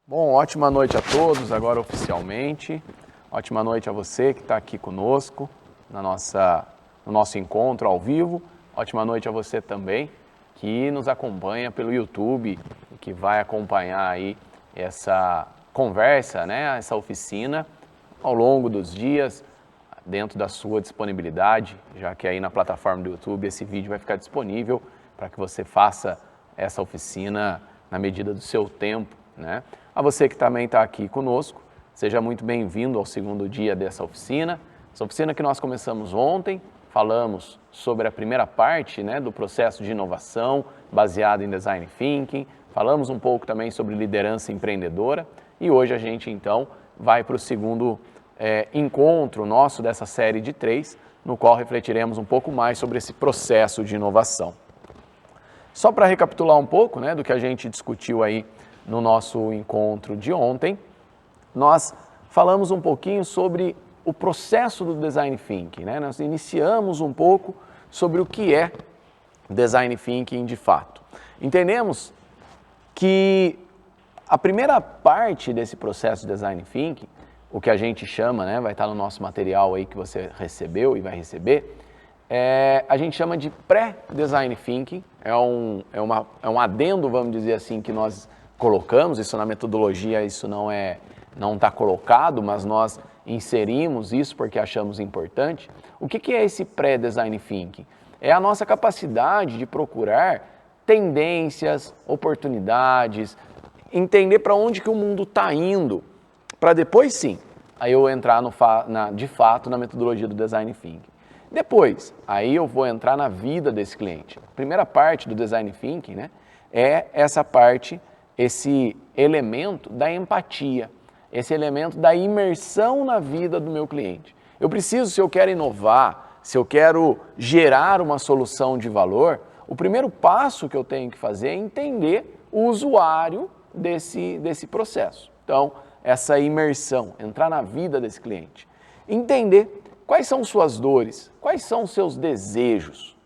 Bom, ótima noite a todos, agora oficialmente. Ótima noite a você que está aqui conosco no nosso encontro ao vivo. Ótima noite a você também que nos acompanha pelo YouTube e que vai acompanhar aí essa conversa, né, essa oficina ao longo dos dias, dentro da sua disponibilidade, já que aí na plataforma do YouTube esse vídeo vai ficar disponível para que você faça essa oficina na medida do seu tempo, né? A você que também está aqui conosco, seja muito bem-vindo ao segundo dia dessa oficina. Essa oficina que nós começamos ontem, falamos sobre a primeira parte, né, do processo de inovação baseado em Design Thinking, falamos um pouco também sobre liderança empreendedora e hoje a gente então vai para o segundo encontro nosso dessa série de 3, no qual refletiremos um pouco mais sobre esse processo de inovação. Só para recapitular um pouco, né, do que a gente discutiu aí no nosso encontro de ontem, nós falamos um pouquinho sobre o processo do Design Thinking, né? Nós iniciamos um pouco sobre o que é Design Thinking de fato. Entendemos que a primeira parte desse processo de Design Thinking, o que a gente chama, né, vai estar no nosso material aí que você recebeu e vai receber, a gente chama de pré-Design Thinking, é um adendo, vamos dizer assim, que nós colocamos, isso na metodologia, isso não está colocado, mas nós inserimos isso porque achamos importante. O que é esse pré-Design Thinking? É a nossa capacidade de procurar tendências, oportunidades, entender para onde que o mundo está indo, para depois sim, aí eu entrar de fato na metodologia do Design Thinking. Depois, aí eu vou entrar na vida desse cliente. A primeira parte do Design Thinking, né, é essa parte, esse elemento da empatia, esse elemento da imersão na vida do meu cliente. Eu preciso, se eu quero inovar, se eu quero gerar uma solução de valor, o primeiro passo que eu tenho que fazer é entender o usuário desse processo. Então, essa imersão, entrar na vida desse cliente. Entender quais são suas dores, quais são os seus desejos.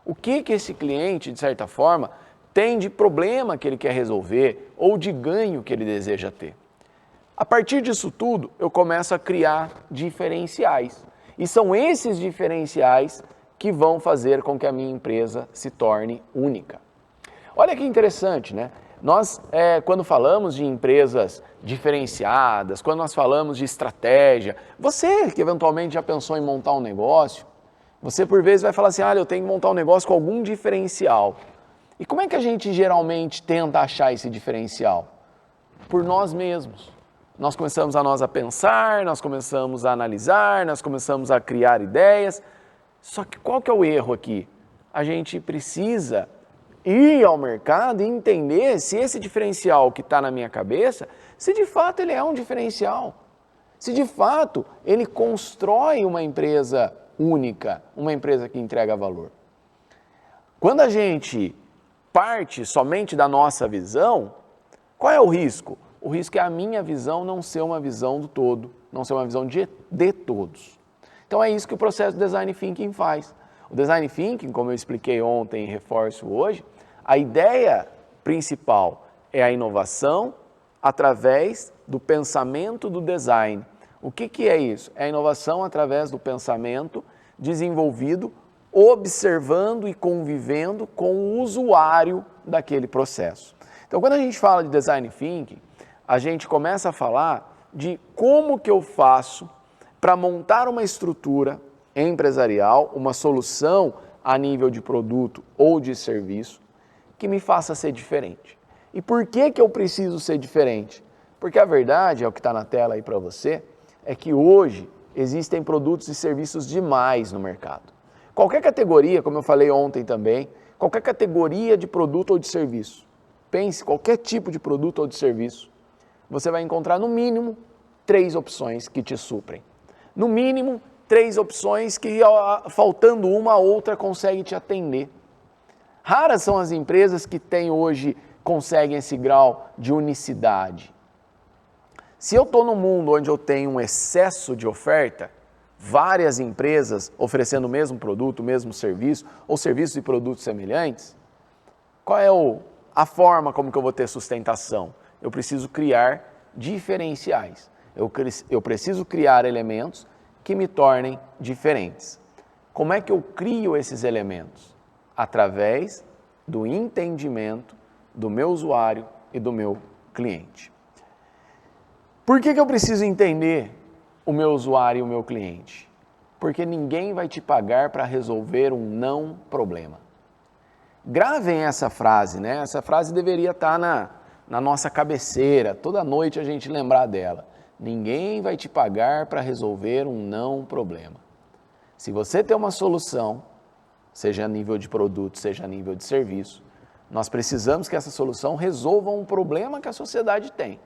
O que esse cliente, de certa forma, tem de problema que ele quer resolver ou de ganho que ele deseja ter. A partir disso tudo, eu começo a criar diferenciais. E são esses diferenciais que vão fazer com que a minha empresa se torne única. Olha que interessante, né? Nós, quando falamos de empresas diferenciadas, quando nós falamos de estratégia, você que eventualmente já pensou em montar um negócio, você por vezes vai falar assim, eu tenho que montar um negócio com algum diferencial. E como é que a gente geralmente tenta achar esse diferencial? Por nós mesmos. Nós começamos a pensar, nós começamos a analisar, nós começamos a criar ideias. Só que qual que é o erro aqui? A gente precisa ir ao mercado e entender se esse diferencial que está na minha cabeça, se de fato ele é um diferencial. Se de fato ele constrói uma empresa única, uma empresa que entrega valor. Quando a gente parte somente da nossa visão, qual é o risco? O risco é a minha visão não ser uma visão do todo, não ser uma visão de todos. Então é isso que o processo do Design Thinking faz. O Design Thinking, como eu expliquei ontem e reforço hoje, a ideia principal é a inovação através do pensamento do design. O que é isso? É a inovação através do pensamento desenvolvido observando e convivendo com o usuário daquele processo. Então, quando a gente fala de Design Thinking, a gente começa a falar de como que eu faço para montar uma estrutura empresarial, uma solução a nível de produto ou de serviço que me faça ser diferente. E por que eu preciso ser diferente? Porque a verdade, é o que está na tela aí para você, é que hoje existem produtos e serviços demais no mercado. Qualquer categoria, como eu falei ontem também, qualquer categoria de produto ou de serviço, pense qualquer tipo de produto ou de serviço, você vai encontrar no mínimo 3 opções que te suprem. No mínimo 3 opções que, faltando uma, a outra consegue te atender. Raras são as empresas que conseguem esse grau de unicidade. Se eu estou num mundo onde eu tenho um excesso de oferta, várias empresas oferecendo o mesmo produto, o mesmo serviço, ou serviços e produtos semelhantes, qual é a forma como que eu vou ter sustentação? Eu preciso criar diferenciais. Eu preciso criar elementos que me tornem diferentes. Como é que eu crio esses elementos? Através do entendimento do meu usuário e do meu cliente. Por que eu preciso entender o meu usuário e o meu cliente? Porque ninguém vai te pagar para resolver um não problema. Gravem essa frase, né? Essa frase deveria estar na nossa cabeceira, toda noite a gente lembrar dela. Ninguém vai te pagar para resolver um não problema. Se você tem uma solução, seja a nível de produto, seja a nível de serviço, nós precisamos que essa solução resolva um problema que a sociedade tem.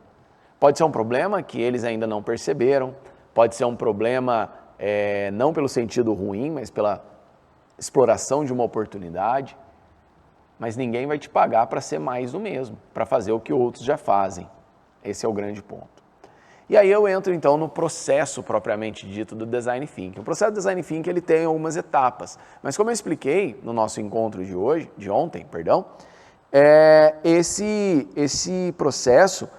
Pode ser um problema que eles ainda não perceberam, pode ser um problema não pelo sentido ruim, mas pela exploração de uma oportunidade, mas ninguém vai te pagar para ser mais do mesmo, para fazer o que outros já fazem. Esse é o grande ponto. E aí eu entro então no processo propriamente dito do Design Thinking. O processo do Design Thinking ele tem algumas etapas, mas como eu expliquei no nosso encontro de ontem, esse processo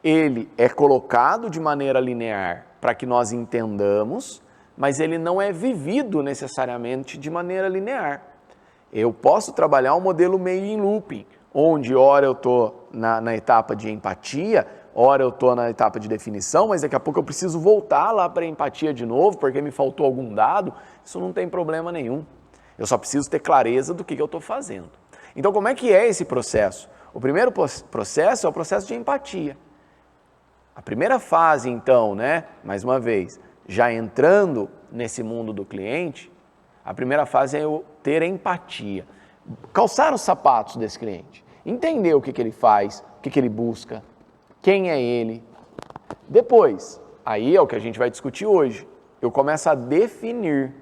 ele é colocado de maneira linear para que nós entendamos, mas ele não é vivido necessariamente de maneira linear. Eu posso trabalhar um modelo meio em looping, onde ora eu estou na etapa de empatia, ora eu estou na etapa de definição, mas daqui a pouco eu preciso voltar lá para a empatia de novo, porque me faltou algum dado, isso não tem problema nenhum. Eu só preciso ter clareza do que eu estou fazendo. Então, como é que é esse processo? O primeiro processo é o processo de empatia. A primeira fase, então, mais uma vez, já entrando nesse mundo do cliente, a primeira fase é eu ter empatia. Calçar os sapatos desse cliente, entender o que ele faz, o que ele busca, quem é ele. Depois, aí é o que a gente vai discutir hoje, eu começo a definir,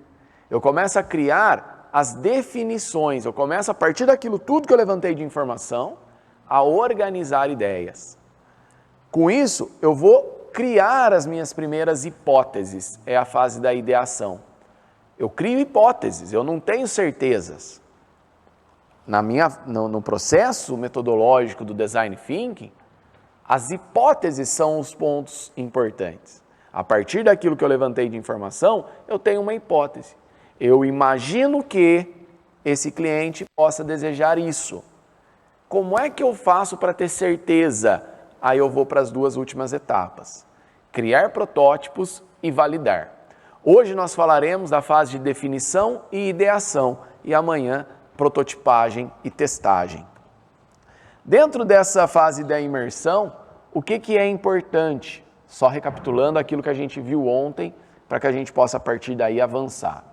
eu começo a criar as definições, eu começo a partir daquilo tudo que eu levantei de informação, a organizar ideias. Com isso, eu vou criar as minhas primeiras hipóteses, é a fase da ideação. Eu crio hipóteses, eu não tenho certezas. No processo metodológico do Design Thinking, as hipóteses são os pontos importantes. A partir daquilo que eu levantei de informação, eu tenho uma hipótese. Eu imagino que esse cliente possa desejar isso. Como é que eu faço para ter certeza? Aí eu vou para as duas últimas etapas. Criar protótipos e validar. Hoje nós falaremos da fase de definição e ideação e amanhã prototipagem e testagem. Dentro dessa fase da imersão, o que é importante? Só recapitulando aquilo que a gente viu ontem, para que a gente possa a partir daí avançar.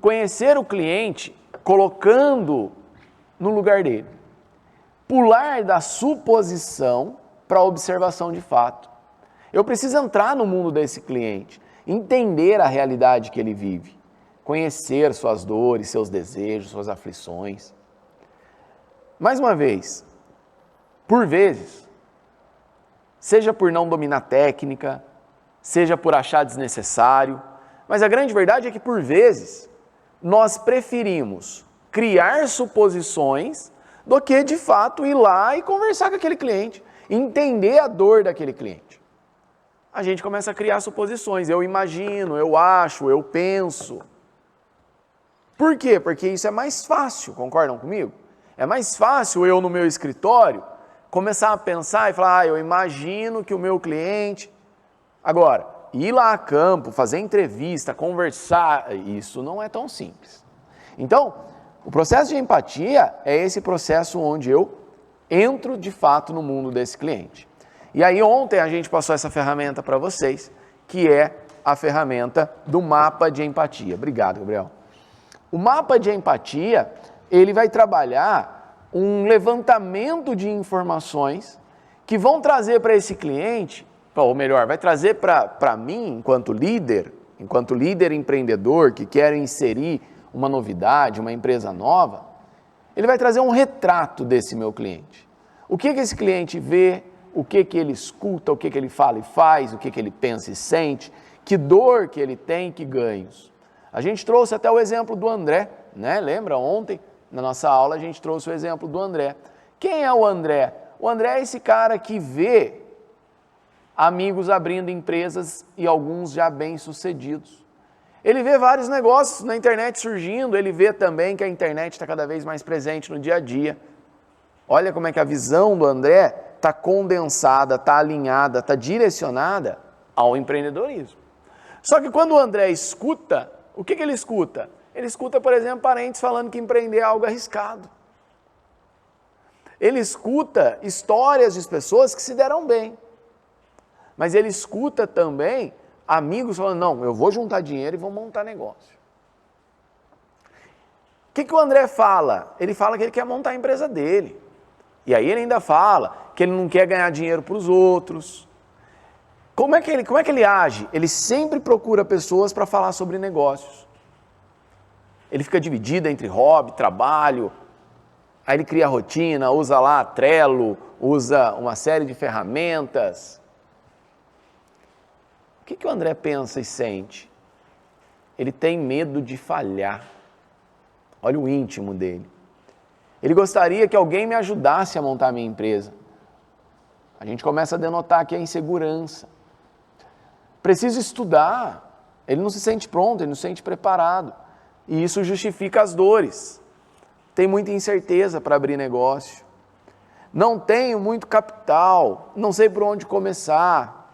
Conhecer o cliente colocando no lugar dele. Pular da suposição para a observação de fato. Eu preciso entrar no mundo desse cliente, entender a realidade que ele vive, conhecer suas dores, seus desejos, suas aflições. Mais uma vez, por vezes, seja por não dominar técnica, seja por achar desnecessário, mas a grande verdade é que por vezes nós preferimos criar suposições do que de fato ir lá e conversar com aquele cliente, entender a dor daquele cliente. A gente começa a criar suposições, eu imagino, eu acho, eu penso. Por quê? Porque isso é mais fácil, concordam comigo? É mais fácil eu no meu escritório começar a pensar e falar, eu imagino que o meu cliente... Agora, ir lá a campo, fazer entrevista, conversar, isso não é tão simples. Então, o processo de empatia é esse processo onde eu entro de fato no mundo desse cliente. E aí ontem a gente passou essa ferramenta para vocês, que é a ferramenta do mapa de empatia. Obrigado, Gabriel. O mapa de empatia, ele vai trabalhar um levantamento de informações que vão trazer para esse cliente, ou melhor, vai trazer para mim, enquanto líder empreendedor que quer inserir uma novidade, uma empresa nova, ele vai trazer um retrato desse meu cliente. O que esse cliente vê, o que ele escuta, o que ele fala e faz, o que ele pensa e sente, que dor que ele tem, que ganhos. A gente trouxe até o exemplo do André, né? Lembra ontem, na nossa aula, a gente trouxe o exemplo do André. Quem é o André? O André é esse cara que vê amigos abrindo empresas e alguns já bem-sucedidos. Ele vê vários negócios na internet surgindo, ele vê também que a internet está cada vez mais presente no dia a dia. Olha como é que a visão do André está condensada, está alinhada, está direcionada ao empreendedorismo. Só que quando o André escuta, o que ele escuta? Ele escuta, por exemplo, parentes falando que empreender é algo arriscado. Ele escuta histórias de pessoas que se deram bem. Mas ele escuta também amigos falando, não, eu vou juntar dinheiro e vou montar negócio. O que o André fala? Ele fala que ele quer montar a empresa dele. E aí ele ainda fala que ele não quer ganhar dinheiro para os outros. Como é que ele age? Ele sempre procura pessoas para falar sobre negócios. Ele fica dividido entre hobby, trabalho, aí ele cria rotina, usa lá Trello, usa uma série de ferramentas. O que o André pensa e sente? Ele tem medo de falhar. Olha o íntimo dele. Ele gostaria que alguém me ajudasse a montar a minha empresa. A gente começa a denotar aqui a insegurança. Preciso estudar. Ele não se sente pronto, ele não se sente preparado. E isso justifica as dores. Tem muita incerteza para abrir negócio. Não tenho muito capital, não sei por onde começar.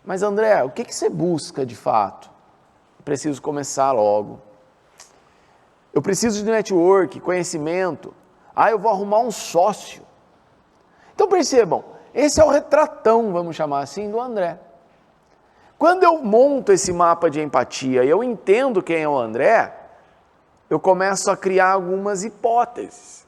Mas André, o que você busca de fato? Preciso começar logo. Eu preciso de network, conhecimento. Eu vou arrumar um sócio. Então percebam, esse é o retratão, vamos chamar assim, do André. Quando eu monto esse mapa de empatia e eu entendo quem é o André, eu começo a criar algumas hipóteses.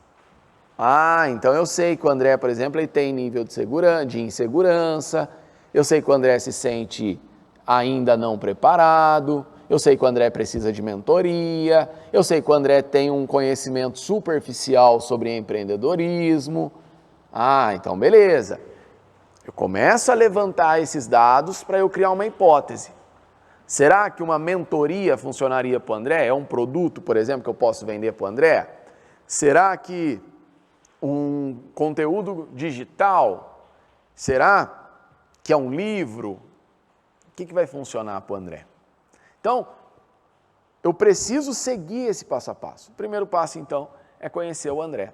Então eu sei que o André, por exemplo, ele tem nível de insegurança, eu sei que o André se sente ainda não preparado, eu sei que o André precisa de mentoria, eu sei que o André tem um conhecimento superficial sobre empreendedorismo. Então beleza. Eu começo a levantar esses dados para eu criar uma hipótese. Será que uma mentoria funcionaria para o André? É um produto, por exemplo, que eu posso vender para o André? Será que um conteúdo digital? Será que é um livro? O que vai funcionar para o André? Então, eu preciso seguir esse passo a passo. O primeiro passo, então, é conhecer o André.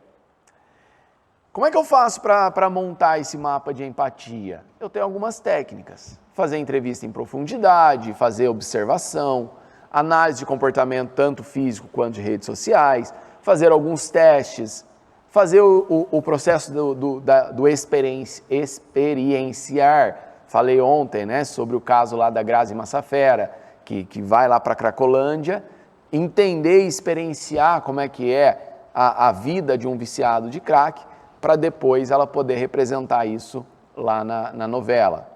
Como é que eu faço para montar esse mapa de empatia? Eu tenho algumas técnicas. Fazer entrevista em profundidade, fazer observação, análise de comportamento tanto físico quanto de redes sociais, fazer alguns testes, fazer o processo do experienciar. Falei ontem, né, sobre o caso lá da Grazi Massafera, que vai lá para a Cracolândia, entender e experienciar como é que é a vida de um viciado de crack, para depois ela poder representar isso lá na novela.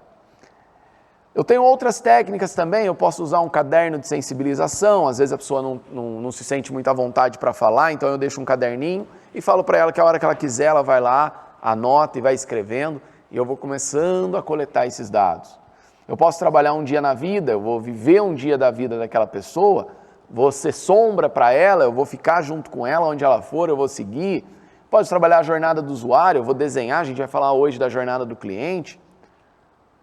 Eu tenho outras técnicas também, eu posso usar um caderno de sensibilização, às vezes a pessoa não se sente muito à vontade para falar, então eu deixo um caderninho e falo para ela que a hora que ela quiser, ela vai lá, anota e vai escrevendo, e eu vou começando a coletar esses dados. Eu posso trabalhar um dia na vida, eu vou viver um dia da vida daquela pessoa, vou ser sombra para ela, eu vou ficar junto com ela onde ela for, eu vou seguir. Pode trabalhar a jornada do usuário, eu vou desenhar, a gente vai falar hoje da jornada do cliente.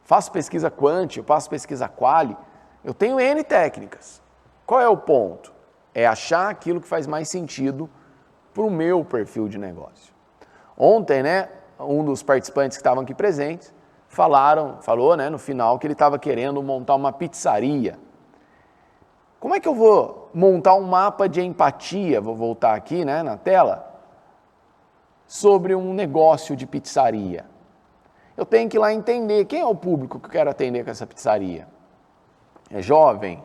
Faço pesquisa quant, eu faço pesquisa quali. Eu tenho N técnicas. Qual é o ponto? É achar aquilo que faz mais sentido para o meu perfil de negócio. Ontem, né, um dos participantes que estavam aqui presentes falou, né, no final que ele estava querendo montar uma pizzaria. Como é que eu vou montar um mapa de empatia? Vou voltar aqui, né, na tela. Sobre um negócio de pizzaria. Eu tenho que ir lá entender quem é o público que eu quero atender com essa pizzaria. É jovem?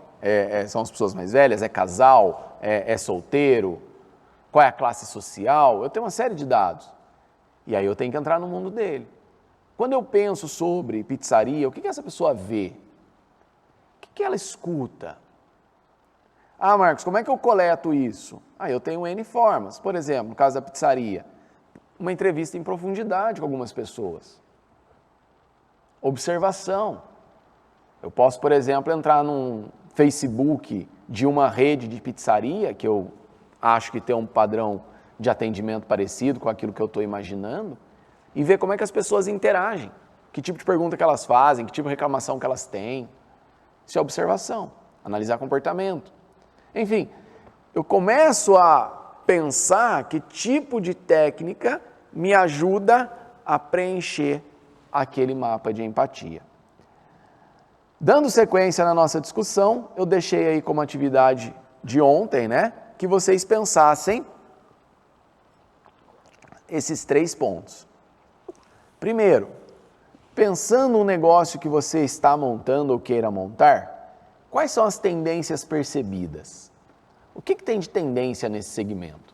São as pessoas mais velhas? É casal? É solteiro? Qual é a classe social? Eu tenho uma série de dados. E aí eu tenho que entrar no mundo dele. Quando eu penso sobre pizzaria, o que essa pessoa vê? O que ela escuta? Marcos, como é que eu coleto isso? Eu tenho N formas. Por exemplo, no caso da pizzaria, uma entrevista em profundidade com algumas pessoas. Observação. Eu posso, por exemplo, entrar num Facebook de uma rede de pizzaria, que eu acho que tem um padrão de atendimento parecido com aquilo que eu estou imaginando, e ver como é que as pessoas interagem. que tipo de pergunta que elas fazem, que tipo de reclamação que elas têm. Isso é observação, analisar comportamento. Enfim, eu começo a pensar que tipo de técnica me ajuda a preencher aquele mapa de empatia. Dando sequência na nossa discussão, eu deixei aí como atividade de ontem, né, que vocês pensassem esses 3 pontos. Primeiro, pensando no negócio que você está montando ou queira montar, quais são as tendências percebidas? O que tem de tendência nesse segmento?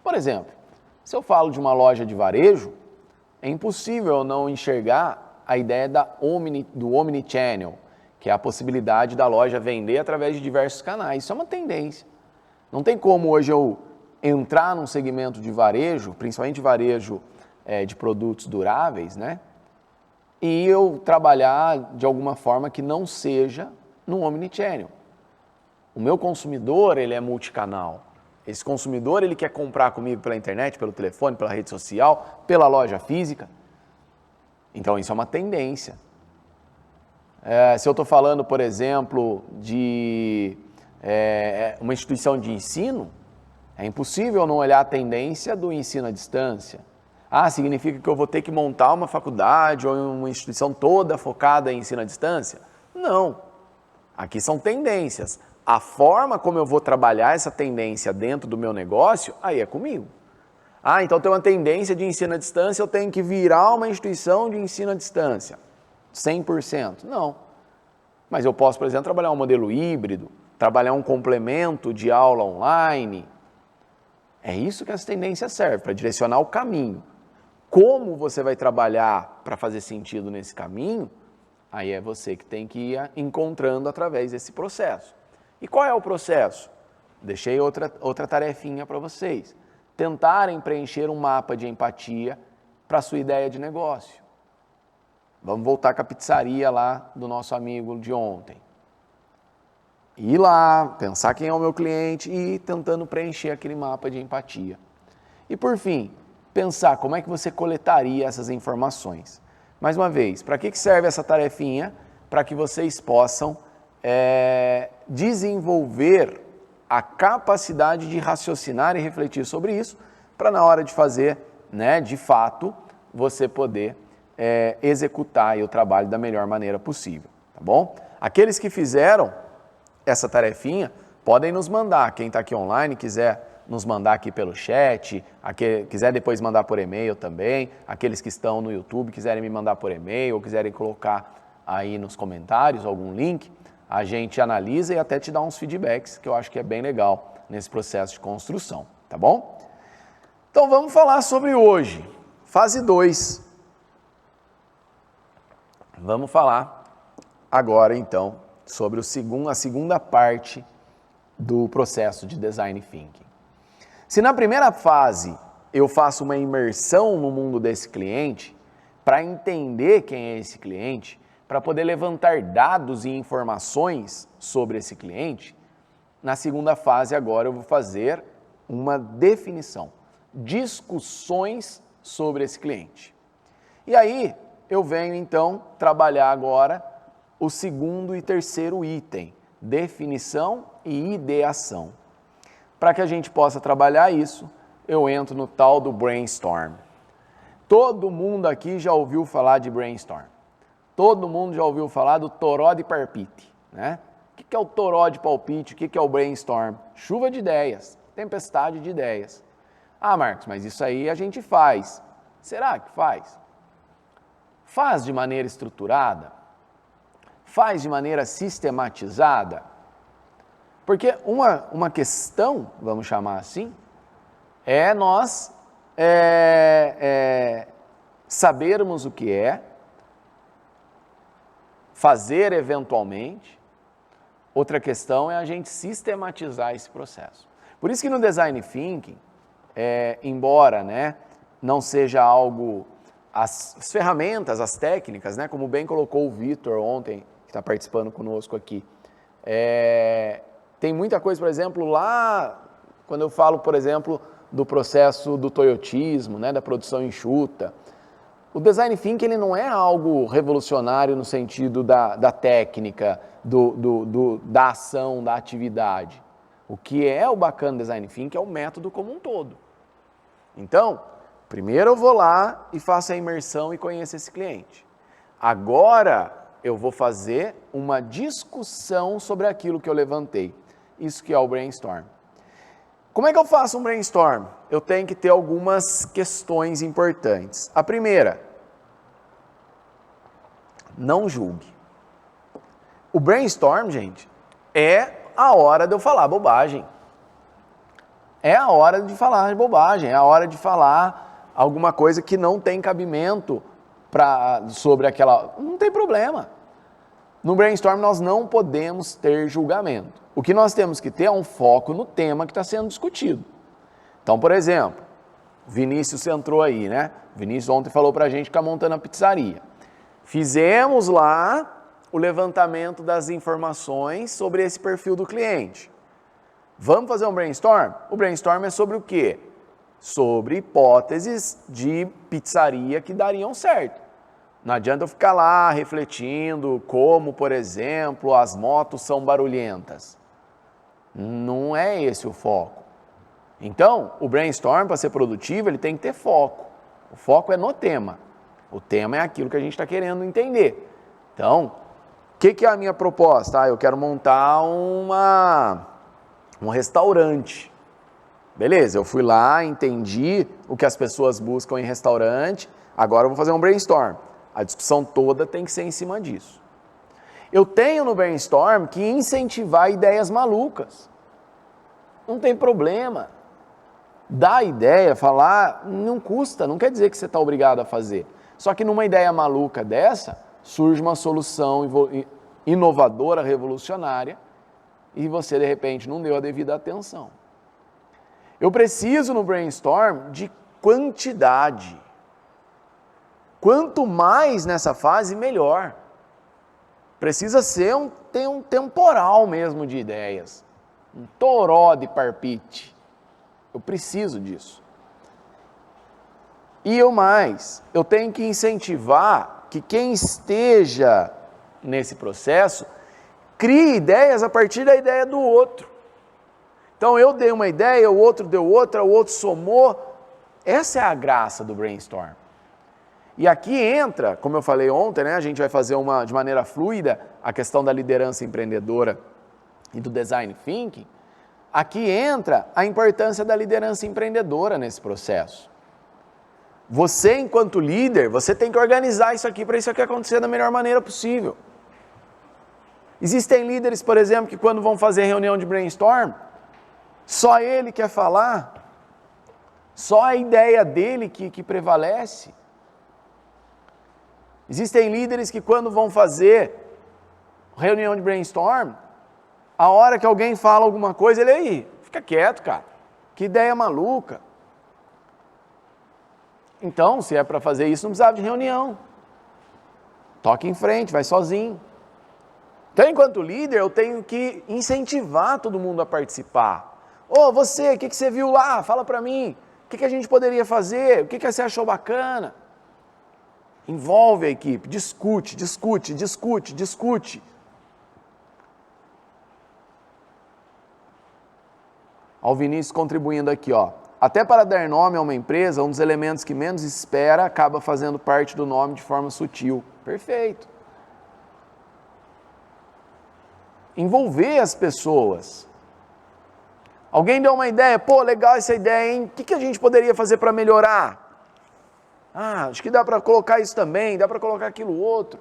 Por exemplo, se eu falo de uma loja de varejo, é impossível não enxergar a ideia do omnichannel, que é a possibilidade da loja vender através de diversos canais. Isso é uma tendência. Não tem como hoje eu entrar num segmento de varejo, principalmente varejo de produtos duráveis, né? E eu trabalhar de alguma forma que não seja no omnichannel. O meu consumidor, ele é multicanal. Esse consumidor, ele quer comprar comigo pela internet, pelo telefone, pela rede social, pela loja física. Então, isso é uma tendência. Se eu estou falando, por exemplo, de uma instituição de ensino, é impossível não olhar a tendência do ensino à distância. Significa que eu vou ter que montar uma faculdade ou uma instituição toda focada em ensino à distância? Não. Aqui são tendências. A forma como eu vou trabalhar essa tendência dentro do meu negócio, aí é comigo. Então tem uma tendência de ensino à distância, eu tenho que virar uma instituição de ensino à distância. 100%? Não. Mas eu posso, por exemplo, trabalhar um modelo híbrido, trabalhar um complemento de aula online. É isso que essa tendência serve, para direcionar o caminho. Como você vai trabalhar para fazer sentido nesse caminho, aí é você que tem que ir encontrando através desse processo. E qual é o processo? Deixei outra tarefinha para vocês. Tentarem preencher um mapa de empatia para a sua ideia de negócio. Vamos voltar com a pizzaria lá do nosso amigo de ontem. Ir lá, pensar quem é o meu cliente e ir tentando preencher aquele mapa de empatia. E por fim, pensar como é que você coletaria essas informações. Mais uma vez, para que serve essa tarefinha? Para que vocês possam desenvolver a capacidade de raciocinar e refletir sobre isso, para na hora de fazer, né, de fato, você poder executar o trabalho da melhor maneira possível, tá bom? Aqueles que fizeram essa tarefinha, podem nos mandar, quem está aqui online, quiser nos mandar aqui pelo chat, quiser depois mandar por e-mail também, aqueles que estão no YouTube quiserem me mandar por e-mail ou quiserem colocar aí nos comentários algum link, a gente analisa e até te dá uns feedbacks, que eu acho que é bem legal nesse processo de construção, tá bom? Então vamos falar sobre hoje, fase 2. Vamos falar agora então sobre a segunda parte do processo de Design Thinking. Se na primeira fase eu faço uma imersão no mundo desse cliente, para entender quem é esse cliente, para poder levantar dados e informações sobre esse cliente, na segunda fase agora eu vou fazer uma definição, discussões sobre esse cliente. E aí eu venho então trabalhar agora o segundo e terceiro item, definição e ideação. Para que a gente possa trabalhar isso, eu entro no tal do brainstorm. Todo mundo aqui já ouviu falar de brainstorm. Todo mundo já ouviu falar do toró de palpite, né? O que é o toró de palpite? O que é o brainstorm? Chuva de ideias, tempestade de ideias. Marcos, mas isso aí a gente faz. Será que faz? Faz de maneira estruturada? Faz de maneira sistematizada? Porque uma questão, vamos chamar assim, é nós sabermos o que é, fazer eventualmente. Outra questão é a gente sistematizar esse processo. Por isso que no Design Thinking, embora, né, não seja algo, as ferramentas, as técnicas, né, como bem colocou o Vitor ontem, que está participando conosco aqui, tem muita coisa, por exemplo, lá, quando eu falo, por exemplo, do processo do toyotismo, né, da produção enxuta, O Design Thinking ele não é algo revolucionário no sentido da técnica, da ação, da atividade. O que é o bacana do Design Thinking é o método como um todo. Então, primeiro eu vou lá e faço a imersão e conheço esse cliente. Agora eu vou fazer uma discussão sobre aquilo que eu levantei. Isso que é o brainstorm. Como é que eu faço um brainstorm? Eu tenho que ter algumas questões importantes. A primeira, não julgue. O brainstorm, gente, é a hora de eu falar bobagem. É a hora de falar bobagem, é a hora de falar alguma coisa que não tem cabimento sobre aquela... Não tem problema. No brainstorm nós não podemos ter julgamento. O que nós temos que ter é um foco no tema que está sendo discutido. Então, por exemplo, o Vinícius entrou aí, né? O Vinícius ontem falou para a gente que está montando a pizzaria. Fizemos lá o levantamento das informações sobre esse perfil do cliente. Vamos fazer um brainstorm? O brainstorm é sobre o quê? Sobre hipóteses de pizzaria que dariam certo. Não adianta eu ficar lá refletindo como, por exemplo, as motos são barulhentas. Não é esse o foco. Então, o brainstorm, para ser produtivo, ele tem que ter foco. O foco é no tema. O tema é aquilo que a gente está querendo entender. Então, o que é a minha proposta? Eu quero montar um restaurante. Beleza, eu fui lá, entendi o que as pessoas buscam em restaurante, agora eu vou fazer um brainstorm. A discussão toda tem que ser em cima disso. Eu tenho no brainstorm que incentivar ideias malucas. Não tem problema. Dar ideia, falar, não custa, não quer dizer que você está obrigado a fazer. Só que numa ideia maluca dessa, surge uma solução inovadora, revolucionária, e você, de repente, não deu a devida atenção. Eu preciso no brainstorm de quantidade. Quanto mais nessa fase, melhor. Precisa ter um temporal mesmo de ideias. Um toró de parpite. Eu preciso disso. E eu tenho que incentivar que quem esteja nesse processo crie ideias a partir da ideia do outro. Então eu dei uma ideia, o outro deu outra, o outro somou. Essa é a graça do brainstorm. E aqui entra, como eu falei ontem, né, a gente vai fazer de maneira fluida a questão da liderança empreendedora e do design thinking. Aqui entra a importância da liderança empreendedora nesse processo. Você, enquanto líder, você tem que organizar isso aqui para isso aqui acontecer da melhor maneira possível. Existem líderes, por exemplo, que quando vão fazer reunião de brainstorm, só ele quer falar, só a ideia dele que prevalece. Existem líderes que quando vão fazer reunião de brainstorm, a hora que alguém fala alguma coisa, ele aí, fica quieto, cara, que ideia maluca. Então, se é para fazer isso, não precisava de reunião. Toque em frente, vai sozinho. Então, enquanto líder, eu tenho que incentivar todo mundo a participar. Você, o que você viu lá? Fala para mim. O que a gente poderia fazer? O que você achou bacana? Envolve a equipe, discute. Ó, o Vinícius contribuindo aqui, ó. Até para dar nome a uma empresa, um dos elementos que menos espera acaba fazendo parte do nome de forma sutil. Perfeito. Envolver as pessoas. Alguém deu uma ideia, legal essa ideia, hein? O que a gente poderia fazer para melhorar? Acho que dá para colocar isso também, dá para colocar aquilo outro.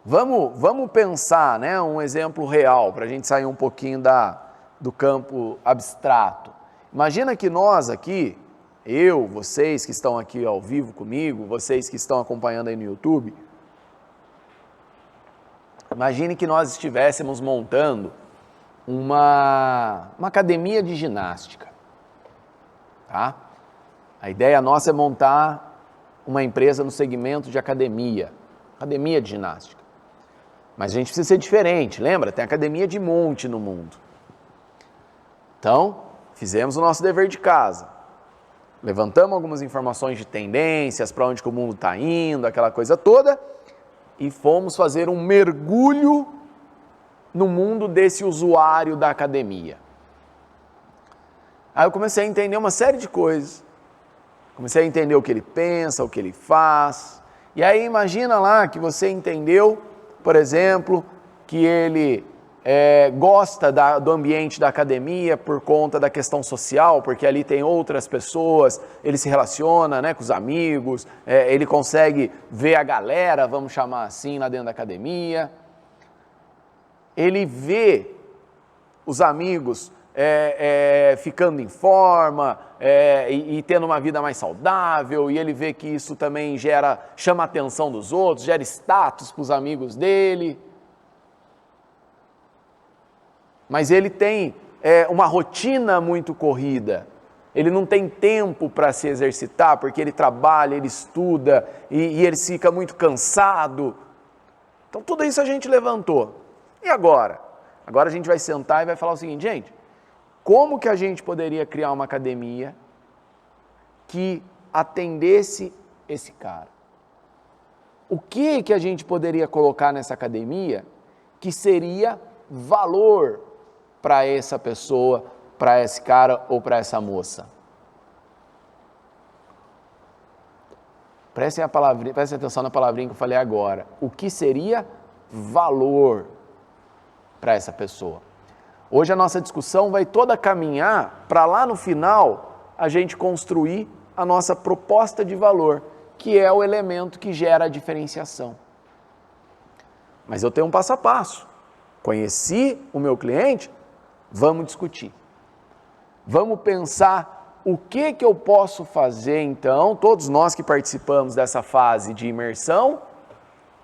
Vamos pensar, né, um exemplo real, para a gente sair um pouquinho do campo abstrato. Imagina que nós aqui, vocês que estão aqui ao vivo comigo, vocês que estão acompanhando aí no YouTube, imagine que nós estivéssemos montando uma academia de ginástica, tá? A ideia nossa é montar uma empresa no segmento de academia de ginástica. Mas a gente precisa ser diferente, lembra? Tem academia de monte no mundo. Então, fizemos o nosso dever de casa. levantamos algumas informações de tendências, para onde que o mundo está indo, aquela coisa toda, e fomos fazer um mergulho no mundo desse usuário da academia. Aí eu comecei a entender uma série de coisas, comecei a entender o que ele pensa, o que ele faz, e aí imagina lá que você entendeu, por exemplo, que ele gosta do ambiente da academia por conta da questão social, porque ali tem outras pessoas, ele se relaciona, né, com os amigos, ele consegue ver a galera, vamos chamar assim, lá dentro da academia. Ele vê os amigos ficando em forma e tendo uma vida mais saudável, e ele vê que isso também chama a atenção dos outros, gera status para os amigos dele. Mas ele tem uma rotina muito corrida, ele não tem tempo para se exercitar, porque ele trabalha, ele estuda e ele fica muito cansado. Então tudo isso a gente levantou. E agora? Agora a gente vai sentar e vai falar o seguinte, gente, como que a gente poderia criar uma academia que atendesse esse cara? O que a gente poderia colocar nessa academia que seria valor para essa pessoa, para esse cara ou para essa moça? Prestem atenção na palavrinha que eu falei agora. O que seria valor para essa pessoa? Hoje a nossa discussão vai toda caminhar para lá no final a gente construir a nossa proposta de valor, que é o elemento que gera a diferenciação. Mas eu tenho um passo a passo. Conheci o meu cliente, vamos discutir. Vamos pensar o que eu posso fazer então, todos nós que participamos dessa fase de imersão,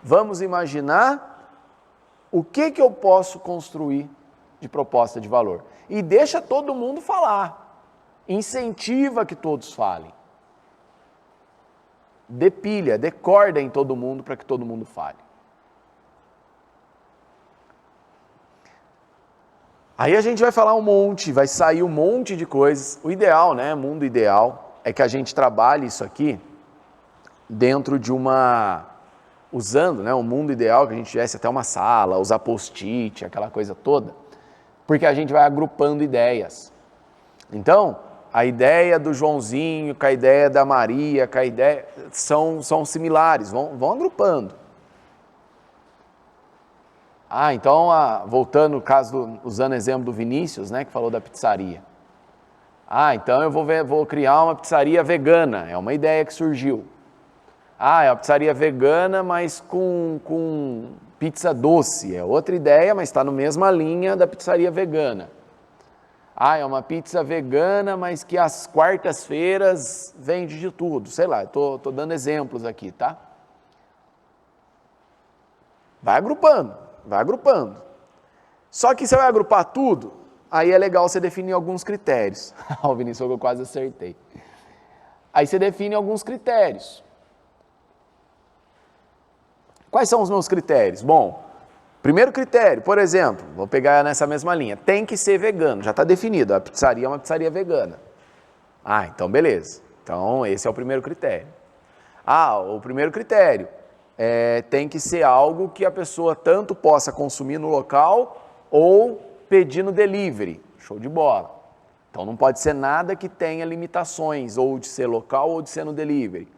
vamos imaginar o que eu posso construir de proposta de valor. E deixa todo mundo falar, incentiva que todos falem. Dê pilha, dê corda em todo mundo para que todo mundo fale. Aí a gente vai falar vai sair um monte de coisas. O ideal, né, mundo ideal, é que a gente trabalhe isso aqui dentro de usando, né, o mundo ideal, que a gente tivesse até uma sala, usar post-it, aquela coisa toda, porque a gente vai agrupando ideias. Então, a ideia do Joãozinho, com a ideia da Maria, com a ideia, são similares, vão agrupando. Então, voltando no caso, usando o exemplo do Vinícius, né, que falou da pizzaria. Então eu vou criar uma pizzaria vegana, é uma ideia que surgiu. É uma pizzaria vegana, mas com pizza doce, é outra ideia, mas está na mesma linha da pizzaria vegana. É uma pizza vegana, mas que às quartas-feiras vende de tudo, sei lá, estou dando exemplos aqui, tá? Vai agrupando. Só que você vai agrupar tudo, aí é legal você definir alguns critérios. O Vinícius, eu quase acertei. Aí você define alguns critérios. Quais são os meus critérios? Bom, primeiro critério, por exemplo, vou pegar nessa mesma linha, tem que ser vegano, já está definido, a pizzaria é uma pizzaria vegana. Então beleza, então esse é o primeiro critério. O primeiro critério tem que ser algo que a pessoa tanto possa consumir no local ou pedir no delivery, show de bola. Então não pode ser nada que tenha limitações, ou de ser local ou de ser no delivery.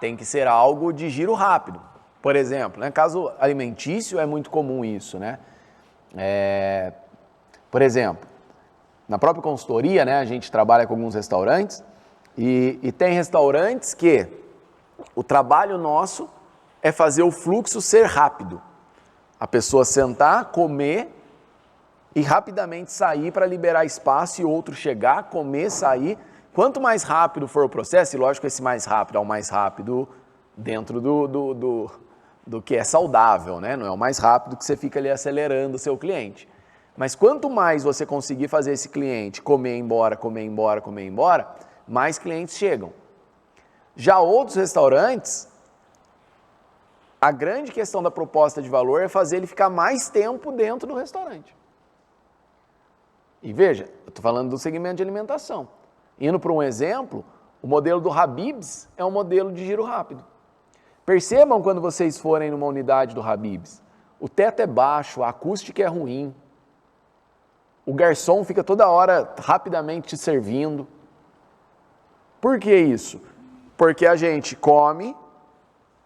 Tem que ser algo de giro rápido. Por exemplo, né, caso alimentício é muito comum isso, né? Por exemplo, na própria consultoria, né, a gente trabalha com alguns restaurantes e tem restaurantes que o trabalho nosso é fazer o fluxo ser rápido. A pessoa sentar, comer e rapidamente sair para liberar espaço e outro chegar, comer, sair. Quanto mais rápido for o processo, e lógico que esse mais rápido é o mais rápido dentro do que é saudável, né? Não é o mais rápido que você fica ali acelerando o seu cliente. Mas quanto mais você conseguir fazer esse cliente comer embora, mais clientes chegam. Já outros restaurantes, a grande questão da proposta de valor é fazer ele ficar mais tempo dentro do restaurante. E veja, eu estou falando do segmento de alimentação. Indo para um exemplo, o modelo do Habib's é um modelo de giro rápido. Percebam quando vocês forem numa unidade do Habib's, o teto é baixo, a acústica é ruim, o garçom fica toda hora rapidamente te servindo. Por que isso? Porque a gente come,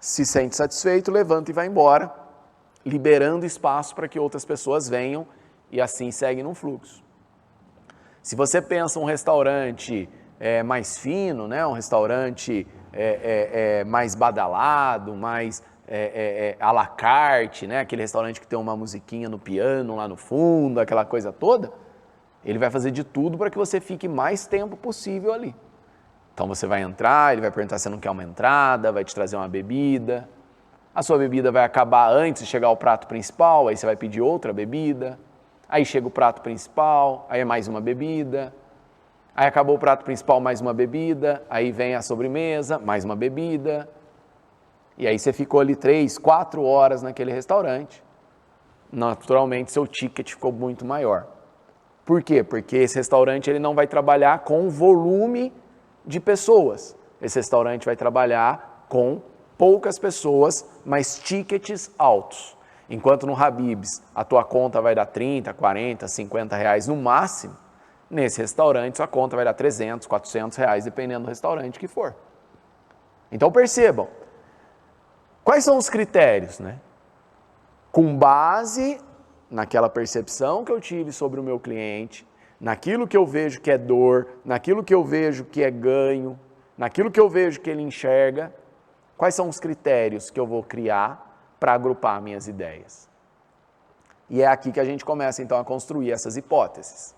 se sente satisfeito, levanta e vai embora, liberando espaço para que outras pessoas venham e assim segue num fluxo. Se você pensa um restaurante mais fino, né, um restaurante mais badalado, mais à la carte, né, aquele restaurante que tem uma musiquinha no piano lá no fundo, aquela coisa toda, ele vai fazer de tudo para que você fique mais tempo possível ali. Então você vai entrar, ele vai perguntar se você não quer uma entrada, vai te trazer uma bebida, a sua bebida vai acabar antes de chegar ao prato principal, aí você vai pedir outra bebida, aí chega o prato principal, aí é mais uma bebida, aí acabou o prato principal, mais uma bebida, aí vem a sobremesa, mais uma bebida, e aí você ficou ali 3, 4 horas naquele restaurante, naturalmente seu ticket ficou muito maior. Por quê? Porque esse restaurante ele não vai trabalhar com volume de pessoas, esse restaurante vai trabalhar com poucas pessoas, mas tickets altos. Enquanto no Habib's a tua conta vai dar 30, 40, 50 reais no máximo, nesse restaurante sua conta vai dar 300, 400 reais, dependendo do restaurante que for. Então percebam, quais são os critérios, né? Com base naquela percepção que eu tive sobre o meu cliente, naquilo que eu vejo que é dor, naquilo que eu vejo que é ganho, naquilo que eu vejo que ele enxerga, quais são os critérios que eu vou criar para agrupar minhas ideias? E é aqui que a gente começa então a construir essas hipóteses.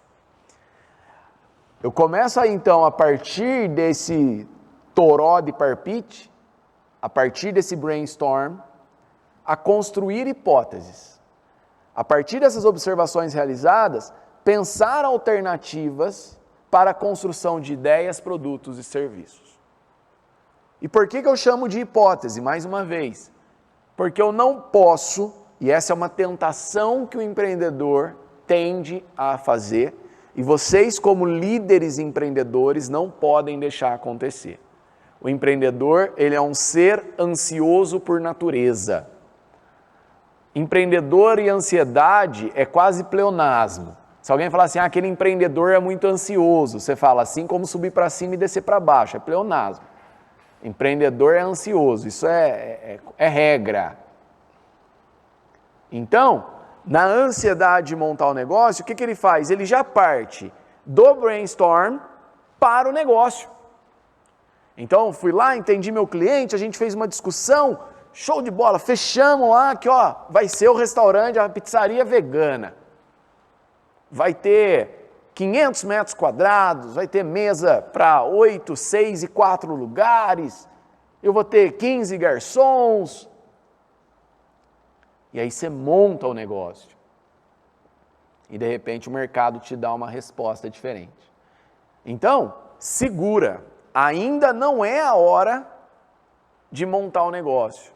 Eu começo aí então a partir desse toró de parpite, a partir desse brainstorm, a construir hipóteses. A partir dessas observações realizadas, pensar alternativas para a construção de ideias, produtos e serviços. E por que eu chamo de hipótese, mais uma vez? Porque eu não posso, e essa é uma tentação que o empreendedor tende a fazer, e vocês como líderes empreendedores não podem deixar acontecer. O empreendedor, ele é um ser ansioso por natureza. Empreendedor e ansiedade é quase pleonasmo. Se alguém falar assim, aquele empreendedor é muito ansioso, você fala assim como subir para cima e descer para baixo, é pleonasmo. Empreendedor é ansioso, isso é regra. Então, na ansiedade de montar o negócio, o que ele faz? Ele já parte do brainstorm para o negócio. Então, fui lá, entendi meu cliente, a gente fez uma discussão, show de bola, fechamos lá que vai ser o restaurante, a pizzaria vegana. Vai ter 500 metros quadrados, vai ter mesa para 8, 6 e 4 lugares, eu vou ter 15 garçons. E aí você monta o negócio. E de repente o mercado te dá uma resposta diferente. Então, segura, ainda não é a hora de montar o negócio.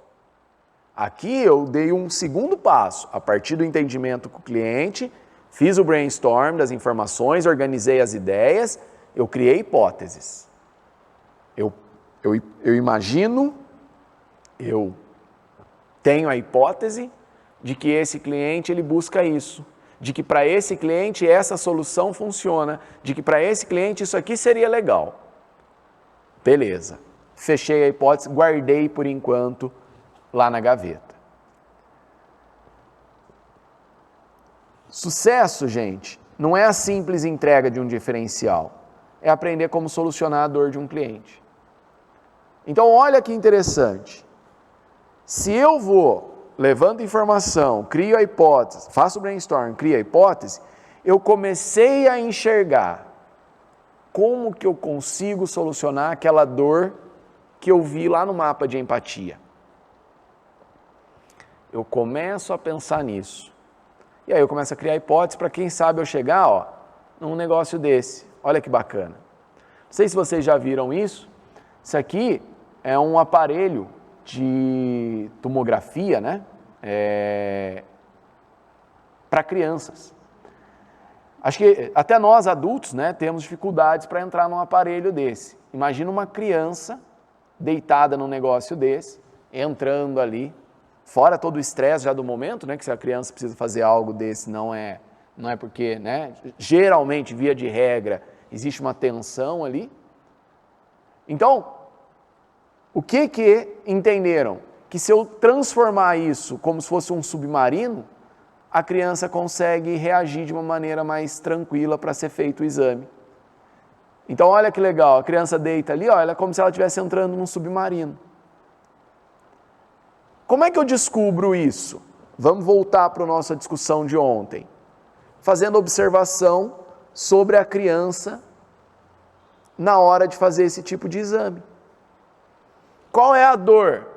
Aqui eu dei um segundo passo, a partir do entendimento com o cliente, fiz o brainstorm das informações, organizei as ideias, eu criei hipóteses. Eu imagino, eu tenho a hipótese de que esse cliente ele busca isso, de que para esse cliente essa solução funciona, de que para esse cliente isso aqui seria legal. Beleza, fechei a hipótese, guardei por enquanto lá na gaveta. Sucesso, gente, não é a simples entrega de um diferencial, é aprender como solucionar a dor de um cliente. Então, olha que interessante. Se eu levanto informação, crio a hipótese, faço o brainstorm, crio a hipótese, eu comecei a enxergar como que eu consigo solucionar aquela dor que eu vi lá no mapa de empatia. Eu começo a pensar nisso. E aí eu começo a criar hipóteses para quem sabe eu chegar num negócio desse. Olha que bacana. Não sei se vocês já viram isso. Isso aqui é um aparelho de tomografia, né? Para crianças. Acho que até nós adultos, né, temos dificuldades para entrar num aparelho desse. Imagina uma criança deitada num negócio desse, entrando ali, fora todo o estresse já do momento, né, que se a criança precisa fazer algo desse não é porque, né, geralmente, via de regra, existe uma tensão ali. Então, o que entenderam? Que se eu transformar isso como se fosse um submarino, a criança consegue reagir de uma maneira mais tranquila para ser feito o exame. Então, olha que legal, a criança deita ali, ó, ela é como se ela estivesse entrando num submarino. Como é que eu descubro isso? Vamos voltar para a nossa discussão de ontem. Fazendo observação sobre a criança na hora de fazer esse tipo de exame. Qual é a dor?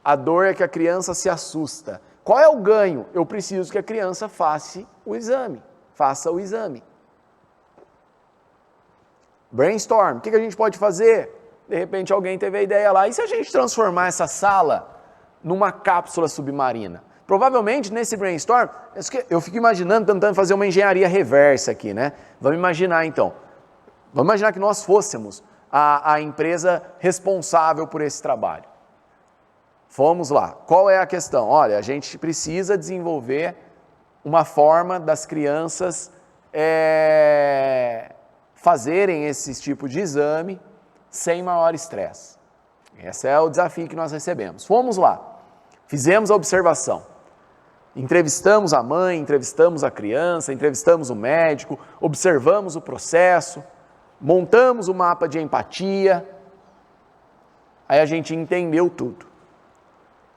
A dor é que a criança se assusta. Qual é o ganho? Eu preciso que a criança faça o exame. Brainstorm, o que a gente pode fazer? De repente alguém teve a ideia lá, e se a gente transformar essa sala numa cápsula submarina? Provavelmente nesse brainstorm, eu fico imaginando, tentando fazer uma engenharia reversa aqui, né? Vamos imaginar então. Vamos imaginar que nós fôssemos a empresa responsável por esse trabalho. Fomos lá. Qual é a questão? Olha, a gente precisa desenvolver uma forma das crianças fazerem esse tipo de exame sem maior estresse. Esse é o desafio que nós recebemos. Fomos lá, fizemos a observação. Entrevistamos a mãe, entrevistamos a criança, entrevistamos o médico, observamos o processo, montamos o mapa de empatia. Aí a gente entendeu tudo.